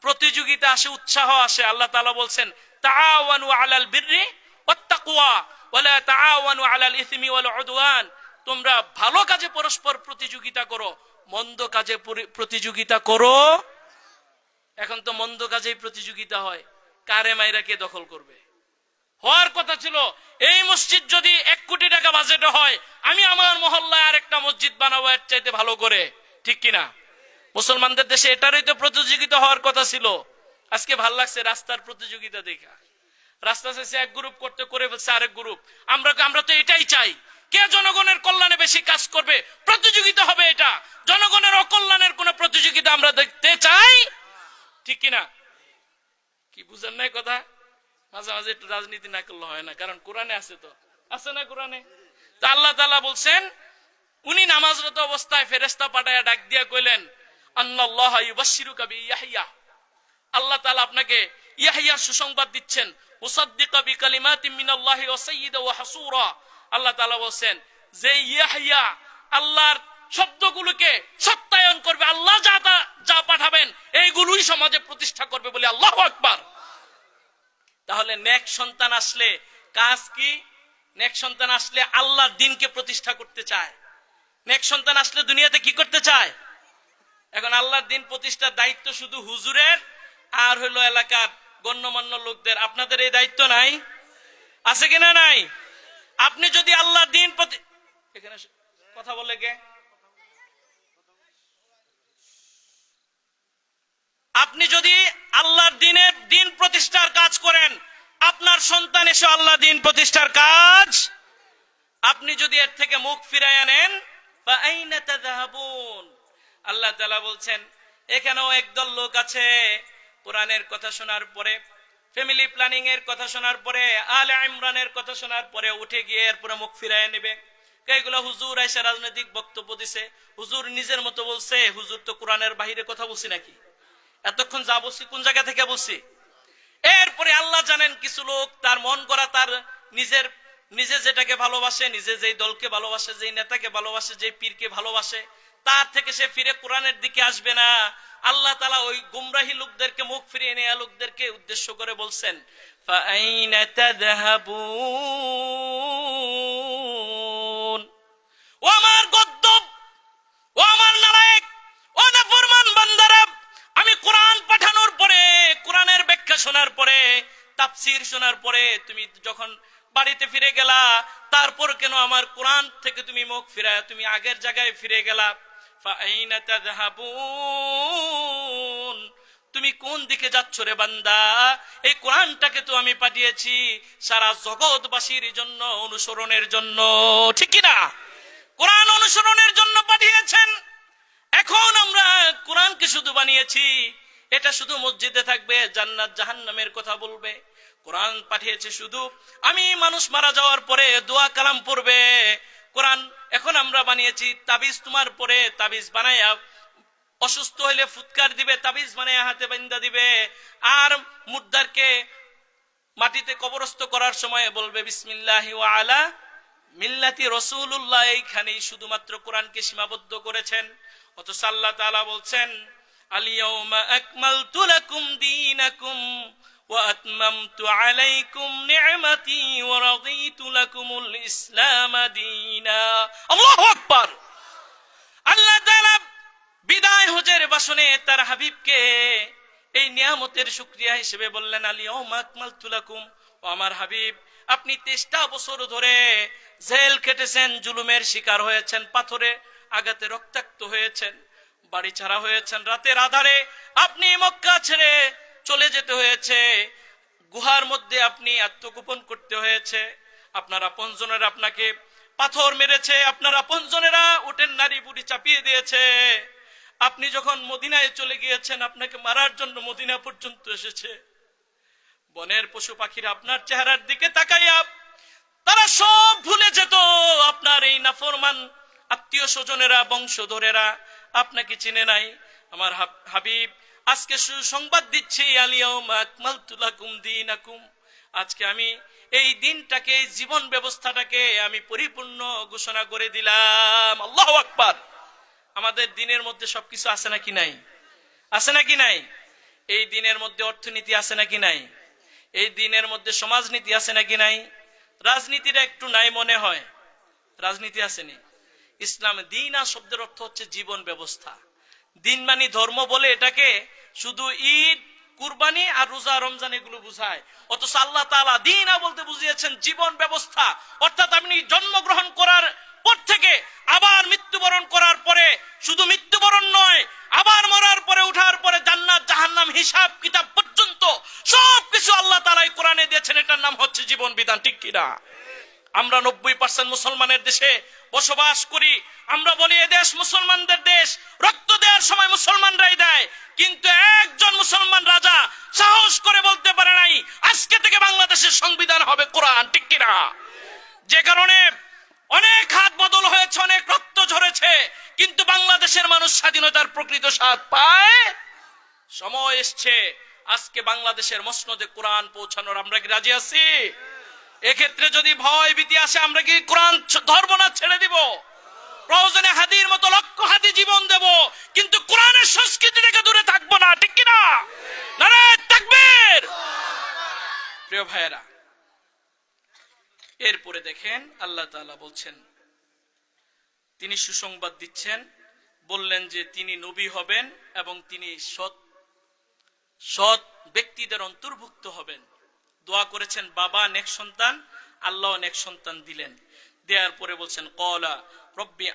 প্রতিযোগিতা আসে, উৎসাহ আসে। আল্লাহ তাআলা বলছেন, তাআওয়ানু আলাল বিররি ওয়াত তাকওয়া ওয়ালা তাআওয়ানু আলাল ইসমি ওয়াল উদওয়ান। তোমরা ভালো কাজে পরস্পর প্রতিযোগিতা করো, মন্দ কাজে প্রতিযোগিতা করো। এখন তো মন্দ কাজেই প্রতিযোগিতা হয়, কারে মাইরা কে দখল করবে। হওয়ার কথা ছিল এই মসজিদ যদি 1 কোটি টাকা বাজেটে হয়, আমি আমার মহল্লায় আরেকটা মসজিদ বানাবো এর চাইতে ভালো করে, ঠিক কিনা? মুসলমানদের দেশে এটারই তো প্রতিযোগিতা হওয়ার কথা ছিল। আজকে ভাল লাগছে রাস্তার প্রতিযোগিতা দেখা, রাস্তা শেষে এক গ্রুপ করতে করে ফেলছে আরেক গ্রুপ। আমরা তো এটাই চাই, কে জনগণের কল্যাণে বেশি কাজ করবে, প্রতিযোগিতা হবে এটা। জনগণের অকল্যাণের কোন প্রতিযোগিতা আমরা দেখতে চাই, ঠিক কিনা? কি বুঝেন নাই কথা? মাঝে মাঝে একটু রাজনীতি না করলে হয় না, কারণ কোরআনে আছে, তো আছে না কোরআনে? তো আল্লাহ তাআলা বলছেন, উনি নামাজরত অবস্থায় ফেরেশতা পাঠায়া ডাক দিয়া কইলেন, আন্নাল্লাহ ইউবাশশিরুকা বিয়াহইয়া, আল্লাহ তাআলা আপনাকে ইয়াহইয়ার সুসংবাদ দিচ্ছেন, মুসাদ্দিকা বিকালিমাতিন মিনাল্লাহি ওয়া সাইয়্যিদা ওয়া হাসুরা। আল্লাহ তাআলা বলেন যে ইয়াহইয়া আল্লাহর শব্দগুলোকে সত্যায়ন করবে, আল্লাহ যা পাঠাবেন এইগুলোই সমাজে প্রতিষ্ঠা করবে, বলে আল্লাহু আকবার। তাহলে নেক সন্তান আসলে কাজ কি? নেক সন্তান আসলে আল্লাহর দ্বীনকে প্রতিষ্ঠা করতে চায়। নেক সন্তান আসলে দুনিয়াতে কি করতে চায়? এখন আল্লাহর দ্বীন প্রতিষ্ঠার দায়িত্ব শুধু হুজুরের আর হলো এলাকার গণ্যমান্য লোকদের। আপনাদের এই দায়িত্ব নাই? আছে কিনা নাই? আপনি যদি আল্লাহর দ্বীন এখানে কথা বলে কে? আপনি যদি আল্লাহর দ্বীন প্রতিষ্ঠার কাজ করেন, আপনার সন্তান এসে আল্লাহর দ্বীন প্রতিষ্ঠার কাজ, আপনি যদি এর থেকে মুখ ফিরাইয়া নেন, ফাআইনা তাযহাবুন। আল্লাহ তাআলা বলছেন, এখানেও একদল লোক আছে কোরআনের কথা শোনার পরে, ফ্যামিলি প্ল্যানিং এর কথা শোনার পরে, আলে ইমরানের কথা শোনার পরে উঠে গিয়ে এরপরে মুখ ফিরাইয়া নেবে। এগুলা হুজুর আইসা রাজনৈতিক বক্তব্য দিছে, হুজুর নিজের মতো বলছে, হুজুর তো কোরআনের বাহিরে কথা বলছি নাকি? এতক্ষণ যা বলছি কোন জায়গা থেকে বলছি? এরপরে আল্লাহ জানেন কিছু লোক তার মন গড়া, তার নিজে যেটাকে ভালোবাসে, নিজে যেই দলকে ভালোবাসে, যেই নেতাকে ভালোবাসে, যেই পীরকে ভালোবাসে, তার থেকে সে ফিরে কোরআনের দিকে আসবে না। আল্লাহ তাআলা ওই গুমরাহী লোকদেরকে, মুখ ফিরিয়ে নেয়া লোকদেরকে উদ্দেশ্য করে বলছেন, ফাআইনা তাযহাবুন। ও আমার গদ্দব, ও আমার নালায়েক, ও নাফরমান বান্দারা, আমি কোরআন পাঠানোর পরে, কোরআনের ব্যাখ্যা শোনার পরে, তাফসীর শোনার পরে তুমি যখন বাড়িতে ফিরে গেলা, তারপর কেন আমার কোরআন থেকে তুমি মুখ ফিরায় তুমি আগের জায়গায় ফিরে গেলা? ফাআইনা তাযহাবুন, তুমি কোন দিকে যাচ্ছ রে বান্দা? এই কোরআনটাকে তো আমি পাঠিয়েছি সারা জগৎবাসীর জন্য, অনুসরণের জন্য, ঠিক কি না? কোরআন অনুসরণের জন্য পাঠিয়েছেন। এখন শুধু বানিয়েছি, এটা শুধু মসজিদে থাকবে, জান্নাত জাহান্নামের কথা বলবে। কোরআন পাঠিয়েছে শুধু আমি মানুষ মারা যাওয়ার পরে দোয়া কালাম পড়বে। কোরআন এখন আমরা বানিয়েছি তাবিজ, তোমার পরে তাবিজ বানায়া অসুস্থ হইলে ফুৎকার দিবে, তাবিজ বানায়া হাতে বান্ধা দিবে। আর মুর্দারকে মাটিতে কবরস্থ করার সময় বলবে বিসমিল্লাহি ওয়া আলা মিল্লাতি রাসূলুল্লাহ। এইখানেই শুধুমাত্র কোরআনকে সীমাবদ্ধ করেছেন। অথচ আল্লাহ তাআলা বলছেন আল ইয়াউমা আকমালতু লাকুম দীনাকুম ওয়া আতমামতু আলাইকুম নি'মাতি ওয়া রাদিতু লাকুমুল ইসলাম দীনা। আল্লাহু আকবার। আল্লাহ তাআলা বিদায় হজের ভাষণে তার হাবিবকে এই নিয়ামতের শুকরিয়া হিসেবে বললেন আল ইয়াউমা আকমালতু লাকুম। ও আমার হাবিব, আপনি 23টা বছর ধরে জেল কেটেছেন, জুলুমের শিকার হয়েছেন, পাথরে আঘাতে রক্তাক্ত হয়েছেন, বাড়ি ছাড়া হয়েছেন, রাতের আধারে আপনি মক্কা ছেড়ে চলে যেতে হয়েছে, গুহার মধ্যে আপনি আত্মগোপন করতে হয়েছে, আপনার আপনজনেরা আপনাকে পাথর মেরেছে, আপনার আপনজনেরা উটের নারী বুড়ি চাপিয়ে দিয়েছে। আপনি যখন মদিনায় চলে গিয়েছেন, আপনাকে মারার জন্য মদিনা পর্যন্ত এসেছে। বনের পশু পাখিরা আপনার চেহারার দিকে তাকাইয়া তারা সব ভুলে যেত। আপনার এই নাফরমান আত্মীয় স্বজনেরা, বংশধরেরা আপনাকে চিনে নাই। আমার হাবিব, আজকে সুসংবাদ দিচ্ছি আল ইয়াউমা আকমালতু লাকুম দীনাকুম। আজকে আমি এই দিনটাকে, এই জীবন ব্যবস্থাটাকে আমি পরিপূর্ণ ঘোষণা করে দিলাম। আল্লাহু আকবার। আমাদের দিনের মধ্যে সবকিছু আছে নাকি নাই? আছে নাকি নাই? এই দিনের মধ্যে অর্থনীতি আছে নাকি নাই? এই দিনের মধ্যে সমাজনীতি আছে নাকি নাই? রাজনীতিটা একটু নাই মনে হয়। রাজনীতি আসেনি। ইসলাম দিনা শব্দের অর্থ হচ্ছে জীবন ব্যবস্থা। দিন মানে ধর্ম বলে এটাকে শুধু ঈদ, কুরবানি আর রোজা রমজান এগুলো বুঝায়। অথচ আল্লাহ তাআলা দিনা বলতে বুঝিয়েছেন জীবন ব্যবস্থা। অর্থাৎ আপনি জন্মগ্রহণ করার পর থেকে আবার মৃত্যুবরণ করার পরে, শুধু মৃত্যুবরণ নয়, আবার মরার পরে, উঠার পরে জান্নাত জাহান্নাম হিসাব কিতাব পর্যন্ত সবকিছু আল্লাহ তাআলা কোরআনে দিয়েছেন। এটার নাম হচ্ছে জীবন বিধান, ঠিক কিনা? আমরা 90% মুসলমানের দেশে বসবাস করি। আমরা বলি এ দেশ মুসলমানদের দেশ, রক্ত দেওয়ার সময় মুসলমানরাই দেয়। কিন্তু একজন মুসলমান রাজা সাহস করে বলতে পারে নাই আজকে থেকে বাংলাদেশের সংবিধান হবে কোরআন, ঠিক কিনা? যে কারণে অনেক হাত বদল হয়েছে, অনেক রক্ত ঝরেছে, কিন্তু বাংলাদেশের মানুষ স্বাধীনতার প্রকৃত স্বাদ পায়। সময় এসছে আজকে বাংলাদেশের মসনদে কোরআন পৌঁছানোর। আমরা কি রাজি আছি? এক্ষেত্রে যদি ভয় ভীতি আসে, আমরা কি কোরআন ধরবো না, ছেড়ে দিব? প্রয়োজনে হাদির মতো লক্ষ হাদি জীবন দেব, কিন্তু কোরআনের সংস্কৃতি থেকে দূরে থাকবো না, ঠিক কিনা? নারায়ে তাকবীর। প্রিয় ভাইয়েরা, এরপরে দেখেন আল্লাহ তাআলা বলছেন, তিনি সুসংবাদ দিচ্ছেন, বললেন যে তিনি নবী হবেন এবং তিনি সৎ ব্যক্তিদের অন্তর্ভুক্ত হবেন। দোয়া করেছেন বাবা নেক সন্তান, আল্লাহ নেক সন্তান দিলেন। দেওয়ার পরে বলছেন ক্বালা রব্বি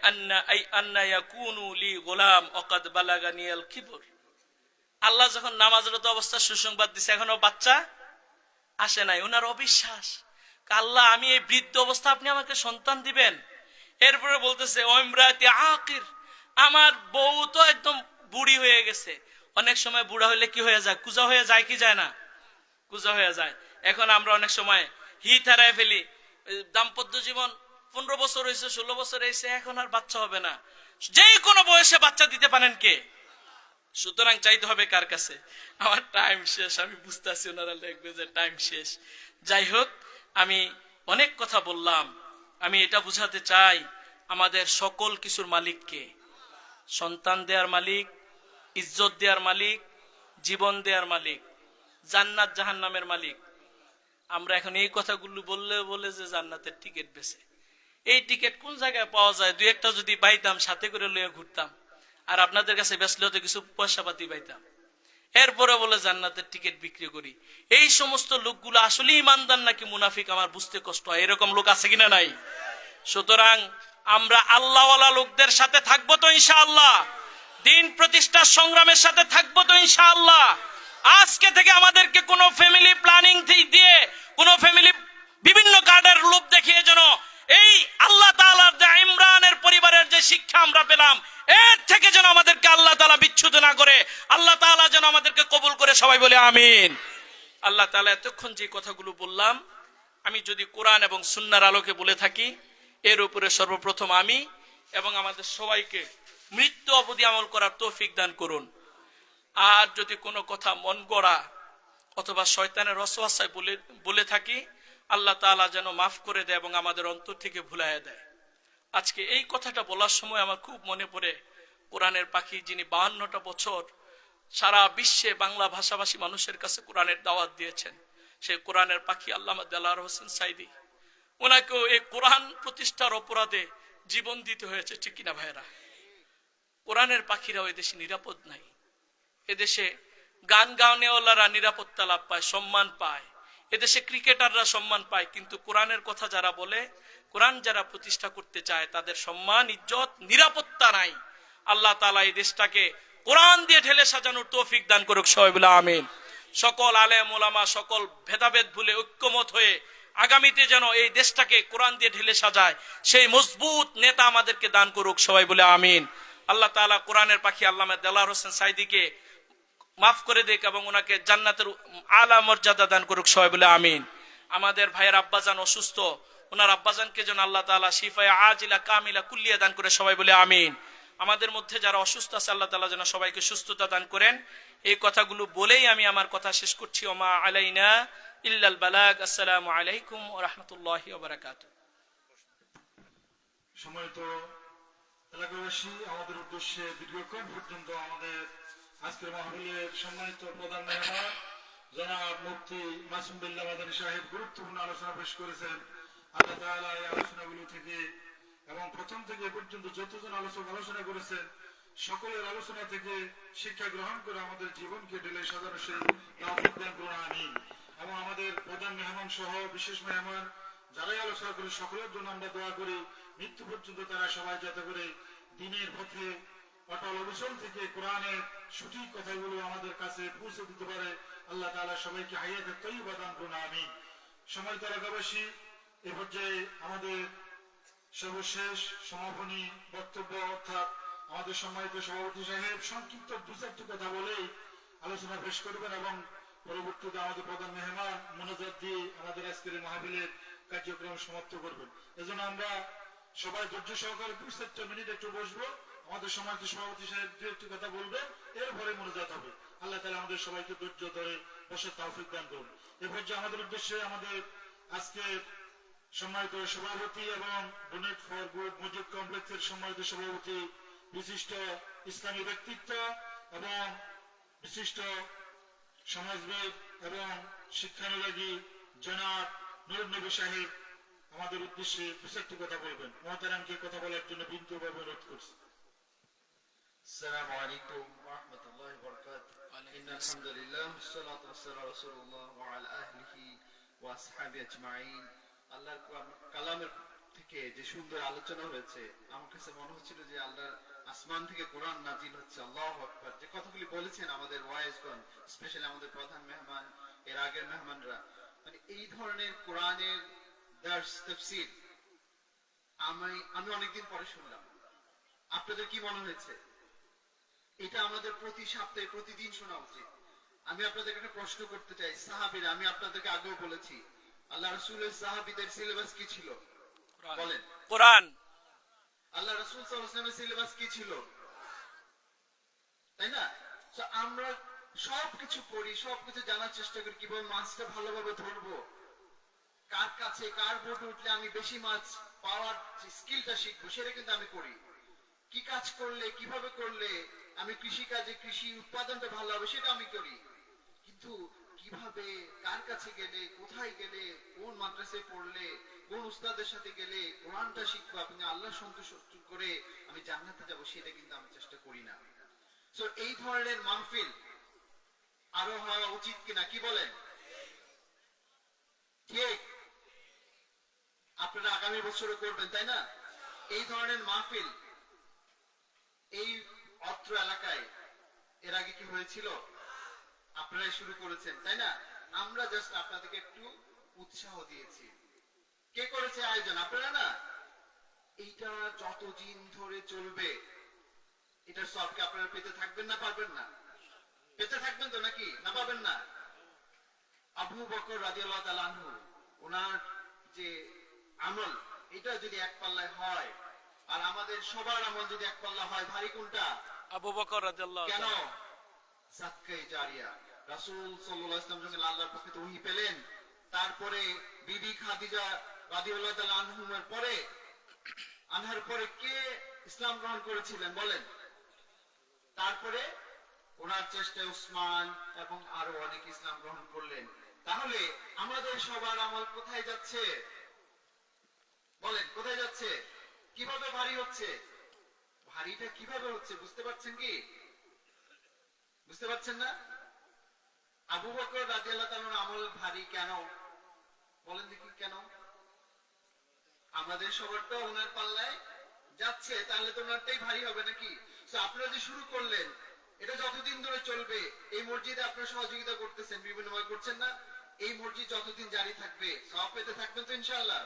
আন্না ইয়াকুনু লি গোলাম ওয়াকাদ বালাগানিয়াল কিবর। আল্লাহ যখন নামাজরত অবস্থা সুসংবাদ দিছে, এখনো বাচ্চা আসে নাই, ওনার অবিশ্বাস, আল্লাহ আমি এই বৃদ্ধ অবস্থা আপনি আমাকে সন্তান দিবেন? এরপরে বলতেছে ওমরাতি আকির, আমার বউ তো একদম বুড়ি হয়ে গেছে। অনেক সময় বুড়া হইলে কি হয়ে যায়? কুজা হয়ে যায় কি যায় না? কুজা হয়ে যায়। এখন আমরা অনেক সময় হিত হারায় ফেলি। দাম্পত্য জীবন 15 বছর হয়েছে, 16 বছর হয়েছে, এখন আর বাচ্চা হবে না। যে কোনো বয়সে বাচ্চা দিতে পারেন কে? সুতরাং চাইতে হবে কার কাছে? আমার টাইম শেষ, আমি বুঝতেছি ওনারা লিখবে যে টাইম শেষ। যাই হোক, আমি অনেক কথা বললাম। আমি এটা বুঝাতে চাই আমাদের সকল কিছুর মালিক কে? সন্তান দেওয়ার মালিক, ইজ্জত দেওয়ার মালিক, জীবন দেওয়ার মালিক, জান্নাত জাহান্নামের মালিক। আমরা এখন এই কথাগুলো বলে যে জান্নাতের টিকিট বেছে, এই টিকিট কোন জায়গায় পাওয়া যায়? দুই একটা যদি পাইতাম সাথে করে লইয়া ঘুরতাম, আর আপনাদের কাছে বেচলেও তো কিছু পয়সা পাতি পাইতাম। এরপরে বলে জান্নাতের টিকিট বিক্রি করি। এই সমস্ত লোকগুলো আসলে ইমানদার নাকি মুনাফিক আমার বুঝতে কষ্ট হয়। এরকম লোক আছে কিনা নাই? সুতরাং আমরা আল্লাহওয়ালা লোকদের সাথে থাকবো তো ইনশাআল্লাহ, দিন প্রতিষ্ঠার সংগ্রামের সাথে থাকবো তো ইনশাআল্লাহ। আজকে থেকে আমাদেরকে কোনো ফ্যামিলি প্ল্যানিং দিয়ে, কোনো ফ্যামিলি বিভিন্ন কার্ডের লোভ দেখিয়ে যেন এই আল্লাহ তাআলার যে ইমরানের পরিবারের যে শিক্ষা আমরা পেলাম, এর থেকে যেন আমাদেরকে আল্লাহ তাআলা বিচ্যুত না করে, আল্লাহ তাআলা যেন আমাদেরকে কবুল করে, সবাই বলে আমিন। আল্লাহ তাআলা এতক্ষণ যে কথাগুলো বললাম, আমি যদি কোরআন এবং সুন্নাহর আলোকে বলে থাকি, এর উপরে সর্বপ্রথম আমি এবং আমাদের সবাইকে মৃত্যু অবধি আমল করার তৌফিক দান করুন। আর যদি কোনো কথা মন গড়া অথবা শয়তানের ওয়াসওয়াসায় বলে থাকি, আল্লাহ তাআলা যেন মাফ করে দেয় এবং আমাদের অন্তর থেকে ভুলাইয়া দেয়। আজকে এই কথাটা বলার সময় আমার খুব মনে পড়ে কোরআনের পাখি, যিনি 52টা বছর সারা বিশ্বে বাংলা ভাষাভাষী মানুষের কাছে কোরআনের দাওয়াত দিয়েছেন, সেই কোরআনের পাখি আল্লামা দেলাওয়ার হোসেন সাইদি। ওনাকেও এই কোরআন প্রতিষ্ঠার অপরাধে জীবন দিতে হয়েছে, ঠিক কিনা ভাইয়েরা? কোরআনের পাখিরাও এদেশে নিরাপদ নাই। এদেশে গান গাওয়ানেওয়ালারা নিরাপত্তা লাভ পায়, সম্মান পায়, এদেশে ক্রিকেটাররা সম্মান পায়, কিন্তু কোরআনের কথা যারা বলে, কোরআন যারা প্রতিষ্ঠা করতে চায়, তাদের সম্মান, ইজ্জত, নিরাপত্তা নাই। আল্লাহ তাআলা এই দেশটাকে কোরআন দিয়ে ঢেলে সাজানোর তৌফিক দান করুক, সবাই বলে আমিন। সকল আলেম ওলামা সকল ভেদাভেদ ভুলে ঐক্যমত হয়ে আগামীতে যেন এই দেশটাকে কোরআন দিয়ে ঢেলে সাজায়, সেই মজবুত নেতা আমাদেরকে দান করুক, সবাই বলে আমিন। আল্লাহ তাআলা কোরআনের পাখি আল্লামা দেলাওয়ার হোসেন সাইদিকে মাফ করে দেখ এবং ওনাকে জান্নাতের আলা মর্যাদা দান করুক, সবাই বলে আমিন। আমাদের ভাইয়ের আব্বাজান অসুস্থ, ওনার আব্বাজানকে যেন আল্লাহ তাআলা শিফায়ে আজিলা কামিলা কুল্লিয়া দান করে, সবাই বলে আমিন। আমাদের মধ্যে যারা অসুস্থ আছে, আল্লাহ তাআলা যেন সবাইকে সুস্থতা দান করেন। এই কথাগুলো বলেই আমি আমার কথা শেষ করছি। ওমা আলাইনা ইল্লাল বালাগ। আসসালামু আলাইকুম ওয়া রাহমাতুল্লাহি ওয়া বারাকাতুহু। সম্মানিত এলাকাবাসী, আমাদের উদ্দেশ্যে দীর্ঘক্ষণ পর্যন্ত আমাদের আজকের মাহফিলের সম্মানিত প্রধান মেহমান জনাব মুফতি মাসুম বিল্লাহ মাদানী সাহেব গুরুত্বপূর্ণ আলোচনা পেশ করেছেন। আল্লাহ তাআলা এই আলোচনাগুলো থেকে এবং প্রথম থেকে এ পর্যন্ত যতজন আলোচক আলোচনা করেছেন, সকলের আলোচনা থেকে শিক্ষা গ্রহণ করে আমাদের জীবনকে ঢেলে সাজানো সেই তৌফিক দান করুন, আমিন। এবং আমাদের প্রধান মেহমান সহ বিশেষ মেহমান যারাই আলোচনা করি, সকলের জন্য আমরা দোয়া করি, মৃত্যু পর্যন্ত তারা সবাই যাতে করে দ্বীনের পথে অটল অবিচল থেকে কোরআনের সঠিক কথাগুলো আমাদের কাছে পৌঁছে দিতে পারে। আল্লাহ তাআলা সবাইকে হায়াতে তয়্যিবা দান করুন, আমিন। সম্মানিত এলাকাবাসী, এ পর্যায়ে আমাদের সর্বশেষ সমাপনী বক্তব্য অর্থাৎ আমাদের সম্মানিত সভাপতি সাহেব সংক্ষিপ্ত দু চারটি কথা বলেই আলোচনা পেশ করবেন এবং পরবর্তীতে আমাদের প্রধান মেহমান মোনাজাত দিয়ে আমাদের আজকের মাহফিলের কার্যক্রম সমাপ্ত করবেন। এজন্য আমরা সবাই ধৈর্য সহকারে 2-4 মিনিট একটু বসবো। আমাদের সম্মানিত সভাপতি সাহেব দু একটি কথা বলবেন, এরপরে মোনাজাত হবে। আল্লাহ তাআলা আমাদের সবাইকে ধৈর্য ধরে বসার তৌফিক দান করুন। এরপর যে আমাদের উদ্দেশ্যে আমাদের আজকে সম্মানিত সভাপতি এবং ডোনেট ফর গুড মসজিদ কমপ্লেক্সের সম্মানিত সভাপতি, বিশিষ্ট ইসলামী ব্যক্তিত্ব এবং বিশিষ্ট সমাজবিদ এবং শিক্ষানুরাগী জনাব নূর নবী সাহেব আমাদের উদ্দেশ্যে বিশেষ কথা বলবেন। মহতারামকে কথা বলার জন্য বিনীতভাবে অনুরোধ করছি। আসসালামু আলাইকুম ওয়া রাহমাতুল্লাহি ওয়া বারাকাতুহু। ইন্নাল হামদুলিল্লাহ ওয়াসসালাতু ওয়াসসালামু আলা রাসূলিল্লাহ ওয়া আলা আহলিহি ওয়া আসহাবিহি আজমাইন। আল্লাহর কালামের থেকে যে সুন্দর আলোচনা হয়েছে, আমার কাছে মনে হচ্ছিল যে আল্লাহর আসমান থেকে কোরআন নাজিল হচ্ছে। আল্লাহু আকবার। যে কথাগুলি বলেছেন আমাদের ওয়াইজগণ, স্পেশালি আমাদের প্রধান মেহমান, এর আগের মেহমানরা, মানে এই ধরনের কোরআনের দার্স তাফসীর আমি অনেকদিন পরে শুনলাম। আপনাদের কি মনে হয়েছে? এটা আমাদের প্রতি সপ্তাহে প্রতিদিন শোনা উচিত। আমি আপনাদেরকে একটা প্রশ্ন করতে চাই। সাহাবীরা, আমি আপনাদেরকে আগেও বলেছি, আল্লাহ রাসূলের সাহাবীদের সিলেবাস কি ছিল? বলেন। কোরআন। আল্লাহ রাসূল সাল্লাল্লাহু আলাইহি ওয়াসাল্লামের সিলেবাস কি ছিল? তাই না? তো আমরা সবকিছু পড়ি, সবকিছু জানার চেষ্টা করি, কিভাবে মাছটা ভালোভাবে ধরবো, কার কাছে কার বোটে উঠলে আমি বেশি মাছ পাওয়ার স্কিলটা শিখবো, সেটা কিন্তু আমি করি। কি কাজ করলে, কিভাবে করলে আমি কৃষি কাজে কৃষি উৎপাদনটা ভালো হবে, সেটা আমি করি। কিন্তু কিভাবে, কার কাছে গেলে, কোথায় গেলে, কোন মাদ্রাসায় পড়লে, কোন উস্তাদের সাথে গেলে কোরআনটা শিখবো, আপনি আল্লাহ সন্তুষ্ট করে আমি জান্নাতে যাব, সেটা কিন্তু আমি চেষ্টা করি না। সো এই ধরনের মাহফিল আরো হওয়া উচিত কিনা, কি বলেন? ঠিক আপনারা আগামী বছরও করবেন, তাই না? এই ধরনের মাহফিল এই অত্র এলাকায় এর আগে কি হয়েছিল? আপনারাই শুরু করেছেন, তাই না? আমরা জাস্ট আপনাদেরকে একটু উৎসাহ দিয়েছি। কে করেছে আয়োজন? আপনারা না? এইটা যতদিন ধরে চলবে এটার সবকে আপনারা পেতে থাকবেন না পারবেন না? পেতে থাকবেন তো নাকি? না পাবেন না? আবু বকর রাদিয়াল্লাহু তাআলা আনহু ওনার যে আমল এটা যদি এক পাল্লায় হয় আর আমাদের সবার আমল যদি এক পাল্লা হয়, ভারী কোনটা? আবু বকর রাদিয়াল্লাহু কেন? তাআলা। সাদকায়ে জারিয়া। রাসূল সাল্লাল্লাহু আলাইহি ওয়াসাল্লাম যখন আল্লাহর পক্ষ থেকে ওহী পেলেন, তারপরে বিবি খাদিজা রাদিয়াল্লাহু তাআলা আনহার পরে কে ইসলাম গ্রহণ করেছিলেন বলেন? তারপরে ওনার চেষ্টায় উসমান এবং আরো অনেক ইসলাম গ্রহণ করলেন। তাহলে আমাদের সবার আমল কোথায় যাচ্ছে বলেন? কোথায় যাচ্ছে? কিভাবে ভারী হচ্ছে? ভারীটা কিভাবে হচ্ছে বুঝতে পারছেন কি? বুঝতে পারছেন না? আবু বকর রাদিয়াল্লাহু তাআলার আমল ভারী কেন বলেন দেখি? কেন? আমাদের সবারটা ওনার পাল্লায় যাচ্ছে, তাহলে তো ওনারটাই ভারী হবে নাকি? তো আপনারা যে শুরু করলেন এটা যতদিন ধরে চলবে, এই মসজিদে আপনারা সহযোগিতা করতেছেন, বিভিন্নভাবে করছেন না? এই মসজিদ যতদিন জারি থাকবে সব পেতে থাকবেন তো ইনশাআল্লাহ?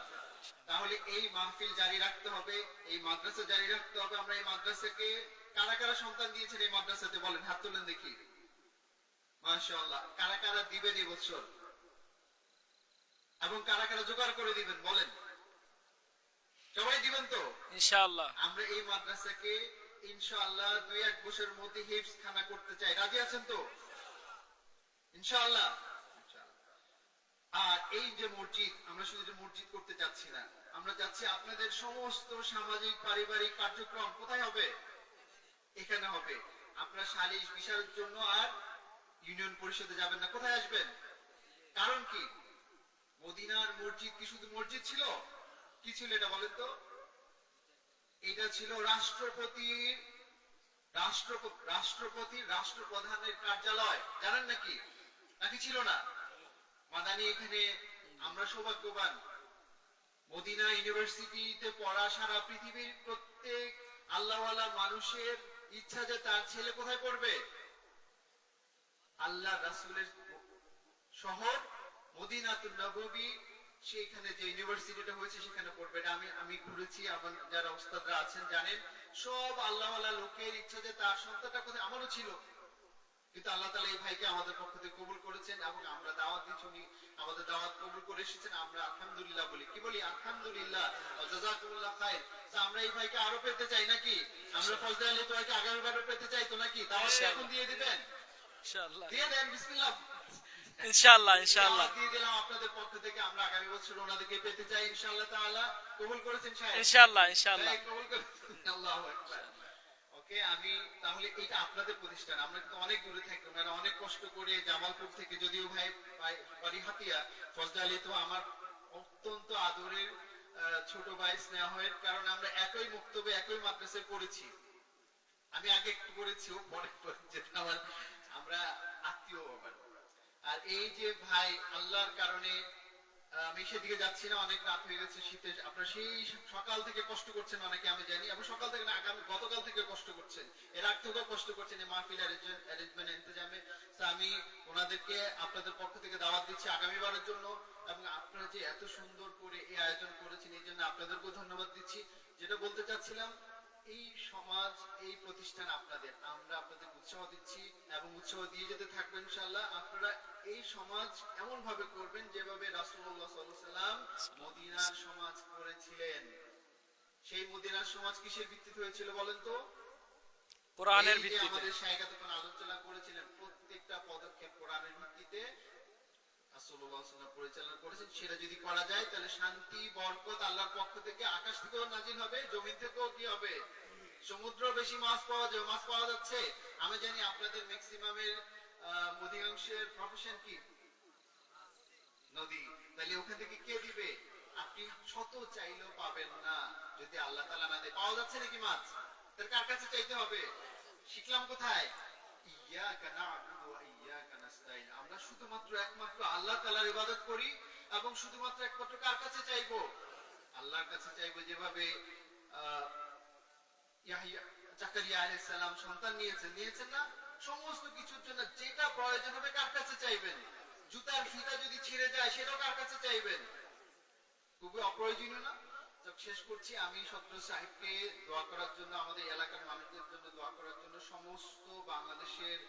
তাহলে এই মাহফিল জারি রাখতে হবে, এই মাদ্রাসা জারি রাখতে হবে। আমরা এই মাদ্রাসাকে কারা কারা সন্তান দিয়েছেন এই মাদ্রাসাতে বলেন? হাত তুলেন দেখি। মাশাআল্লাহ। কারা কারা দিবেন এই বছর এবং কারা কারা জোগাড় করে দিবেন বলেন? সবাই দিবেন তো ইনশাআল্লাহ। আমরা এই মাদ্রাসাকে ইনশাআল্লাহ 2-1 বছরের মধ্যে হিফজ খানা করতে চাই। রাজি আছেন তো ইনশাআল্লাহ? আর এই যে মসজিদ, আমরা শুধু যে মসজিদ করতে যাচ্ছি না, আমরা যাচ্ছি আপনাদের সমস্ত সামাজিক পারিবারিক কার্যক্রম কোথায় হবে? এখানে হবে। আপনারা সালিশ বিচারের জন্য আর ইউনিয়ন পরিষদে যাবেন না, কোথায় আসবেন? কারণ কি? মদিনার মসজিদ কি শুধু মসজিদ ছিল? কি ছিল এটা বলেন তো? এটা ছিল রাষ্ট্রপ্রধানের কার্যালয়, জানেন নাকি? নাকি ছিল না? মাদানী এখানে আমরা সৌভাগ্যবান, মদিনা ইউনিভার্সিটিতে পড়া সারা পৃথিবীর প্রত্যেক আল্লাহওয়ালা মানুষের ইচ্ছা যে তার ছেলে কোথায় পড়বে? আল্লাহ রাসূলের শহর মদিনাতুন নববী, সেখানে যে ইউনিভার্সিটিটা হয়েছে সেখানে পড়বে। এটা আমি ঘুরেছি, আমার যারা ওস্তাদরা আছেন জানেন, সব আল্লাহওয়ালা লোকের ইচ্ছা যে তার সন্তানটা কোথায়। আমারও ছিল, কিন্তু আল্লাহ তাআলা এই ভাইকে আমাদের পক্ষ থেকে কবুল করেছেন এবং আমরা দাওয়াত দিয়েছি, উনি আমাদের দাওয়াত কবুল করে এসেছেন। আমরা আলহামদুলিল্লাহ বলি। কি বলি? আলহামদুলিল্লাহ ওয়া জাযাকুমুল্লাহ খাইর। তো আমরা এই ভাইকে আরো পেতে চাই নাকি? আমরা ফজলে আলী ভাইকে আগামীবারও পেতে চাই তো নাকি? দাওয়াত এখন দিয়ে দিবেন? ইনশাআল্লাহ। দিয়ে দেন, বিসমিল্লাহ। ইনশাআল্লাহ। ইনশাআল্লাহ। দিয়ে দিলাম আপনাদের পক্ষ থেকে। আমরা আগামী বছর ওনাদেরকে পেতে চাই ইনশাআল্লাহ তাআলা। কবুল করেছেন সাহেব? ইনশাআল্লাহ। ইনশাআল্লাহ। কবুল করেছেন। আল্লাহু আকবার। ওকে, আমি তাহলে এটা আপনাদের প্রতিষ্ঠান, আমরা কিন্তু অনেক দূরে থাকি, ওনারা অনেক কষ্ট করে জামালপুর থেকে, যদিও ভাই বাড়ি হাতিয়া, ফজলে আলী তো আমার অত্যন্ত আদরের ছোট ভাই, স্নেহের, কারণ আমরা একই মুক্তবে একই মাদ্রাসায় পড়েছি। আমি আগে একটু পড়েছি, ও পরে যেটা আমার, আমরা আত্মীয় আবার। আর এই যে ভাই আল্লাহর কারণে আমি সেদিকে যাচ্ছি না, অনেক রাত হয়ে গেছে শীতে। আপনারা সেই সকাল থেকে কষ্ট করছেন অনেকে, আমি জানি, এবং সকাল থেকে না, আগামী গতকাল থেকে কষ্ট করছেন, এর আগ থেকেও কষ্ট করছেন এই মাহফিল অ্যারেঞ্জমেন্ট ইন্তজামে। তো আমি ওনাদেরকে আপনাদের পক্ষ থেকে দাওয়াত দিচ্ছি আগামীবারের জন্য, এবং আপনারা যে এত সুন্দর করে এই আয়োজন করেছেন এই জন্য আপনাদেরকেও ধন্যবাদ দিচ্ছি। যেটা বলতে চাচ্ছিলাম, এই সমাজ, এই প্রতিষ্ঠান আপনাদের, আমরা আপনাদের উৎসাহ দিচ্ছি এবং উৎসাহ দিয়ে যেতে থাকবেন ইনশাআল্লাহ। আপনারা এই সমাজ এমন ভাবে করবেন যেভাবে রাসূলুল্লাহ সাল্লাল্লাহু আলাইহি ওয়াসাল্লাম মদিনার সমাজ করেছিলেন। সেই মদিনার সমাজ কিসের ভিত্তিতে হয়েছিল বলেন তো? কোরআনের এই যে ভিত্তিতে। আমাদের শায়েখ এতক্ষণ আলোচনা করেছিলেন, প্রত্যেকটা পদক্ষেপ কোরআনের ভিত্তিতে রাসূলুল্লাহ সাল্লাল্লাহু আলাইহি ওয়াসাল্লাম পরিচালনা করেছেন। সেটা যদি করা যায় তাহলে শান্তি, বরকত আল্লাহর পক্ষ থেকে আকাশ থেকেও নাজিল হবে, জমিন থেকেও কি হবে? সমুদ্র বেশি মাছ পাওয়া যাবে, মাছ পাওয়া যাচ্ছে। আমি জানি আপনাদের ম্যাক্সিমামের অধিকাংশের প্রফেশন কি? নদী। তাহলে ওখান থেকে কে দিবে? আপনি শত চাইলেও পাবেন না যদি আল্লাহ তাআলা না দেয়। পাওয়া যাচ্ছে নাকি মাছ? তার কার কাছে চাইতে হবে? শিখলাম কোথায়? ইয়াকা না'বুদু ওয়া ইয়াকা নাস্তাইন। আমরা শুধুমাত্র একমাত্র আল্লাহ তাআলার ইবাদত করি এবং শুধুমাত্র একমাত্র কার কাছে চাইবো? আল্লাহর কাছে চাইবো। যেভাবে ইয়াহইয়া, জাকারিয়া আলাইহিস সালাম সন্তান নিয়েছেন না? সমস্ত কিছুর জন্য যেটা প্রয়োজন হবে কার কাছে চাইবেন? জুতার ফিতা যদি ছিঁড়ে যায় সেটাও কার কাছে চাইবেন? খুবই অপ্রয়োজনীয় না? তো শেষ করছি, আমি সদর সাহেবকে দোয়া করার জন্য, আমাদের এলাকার মানুষদের জন্য দোয়া করার জন্য, সমস্ত বাংলাদেশের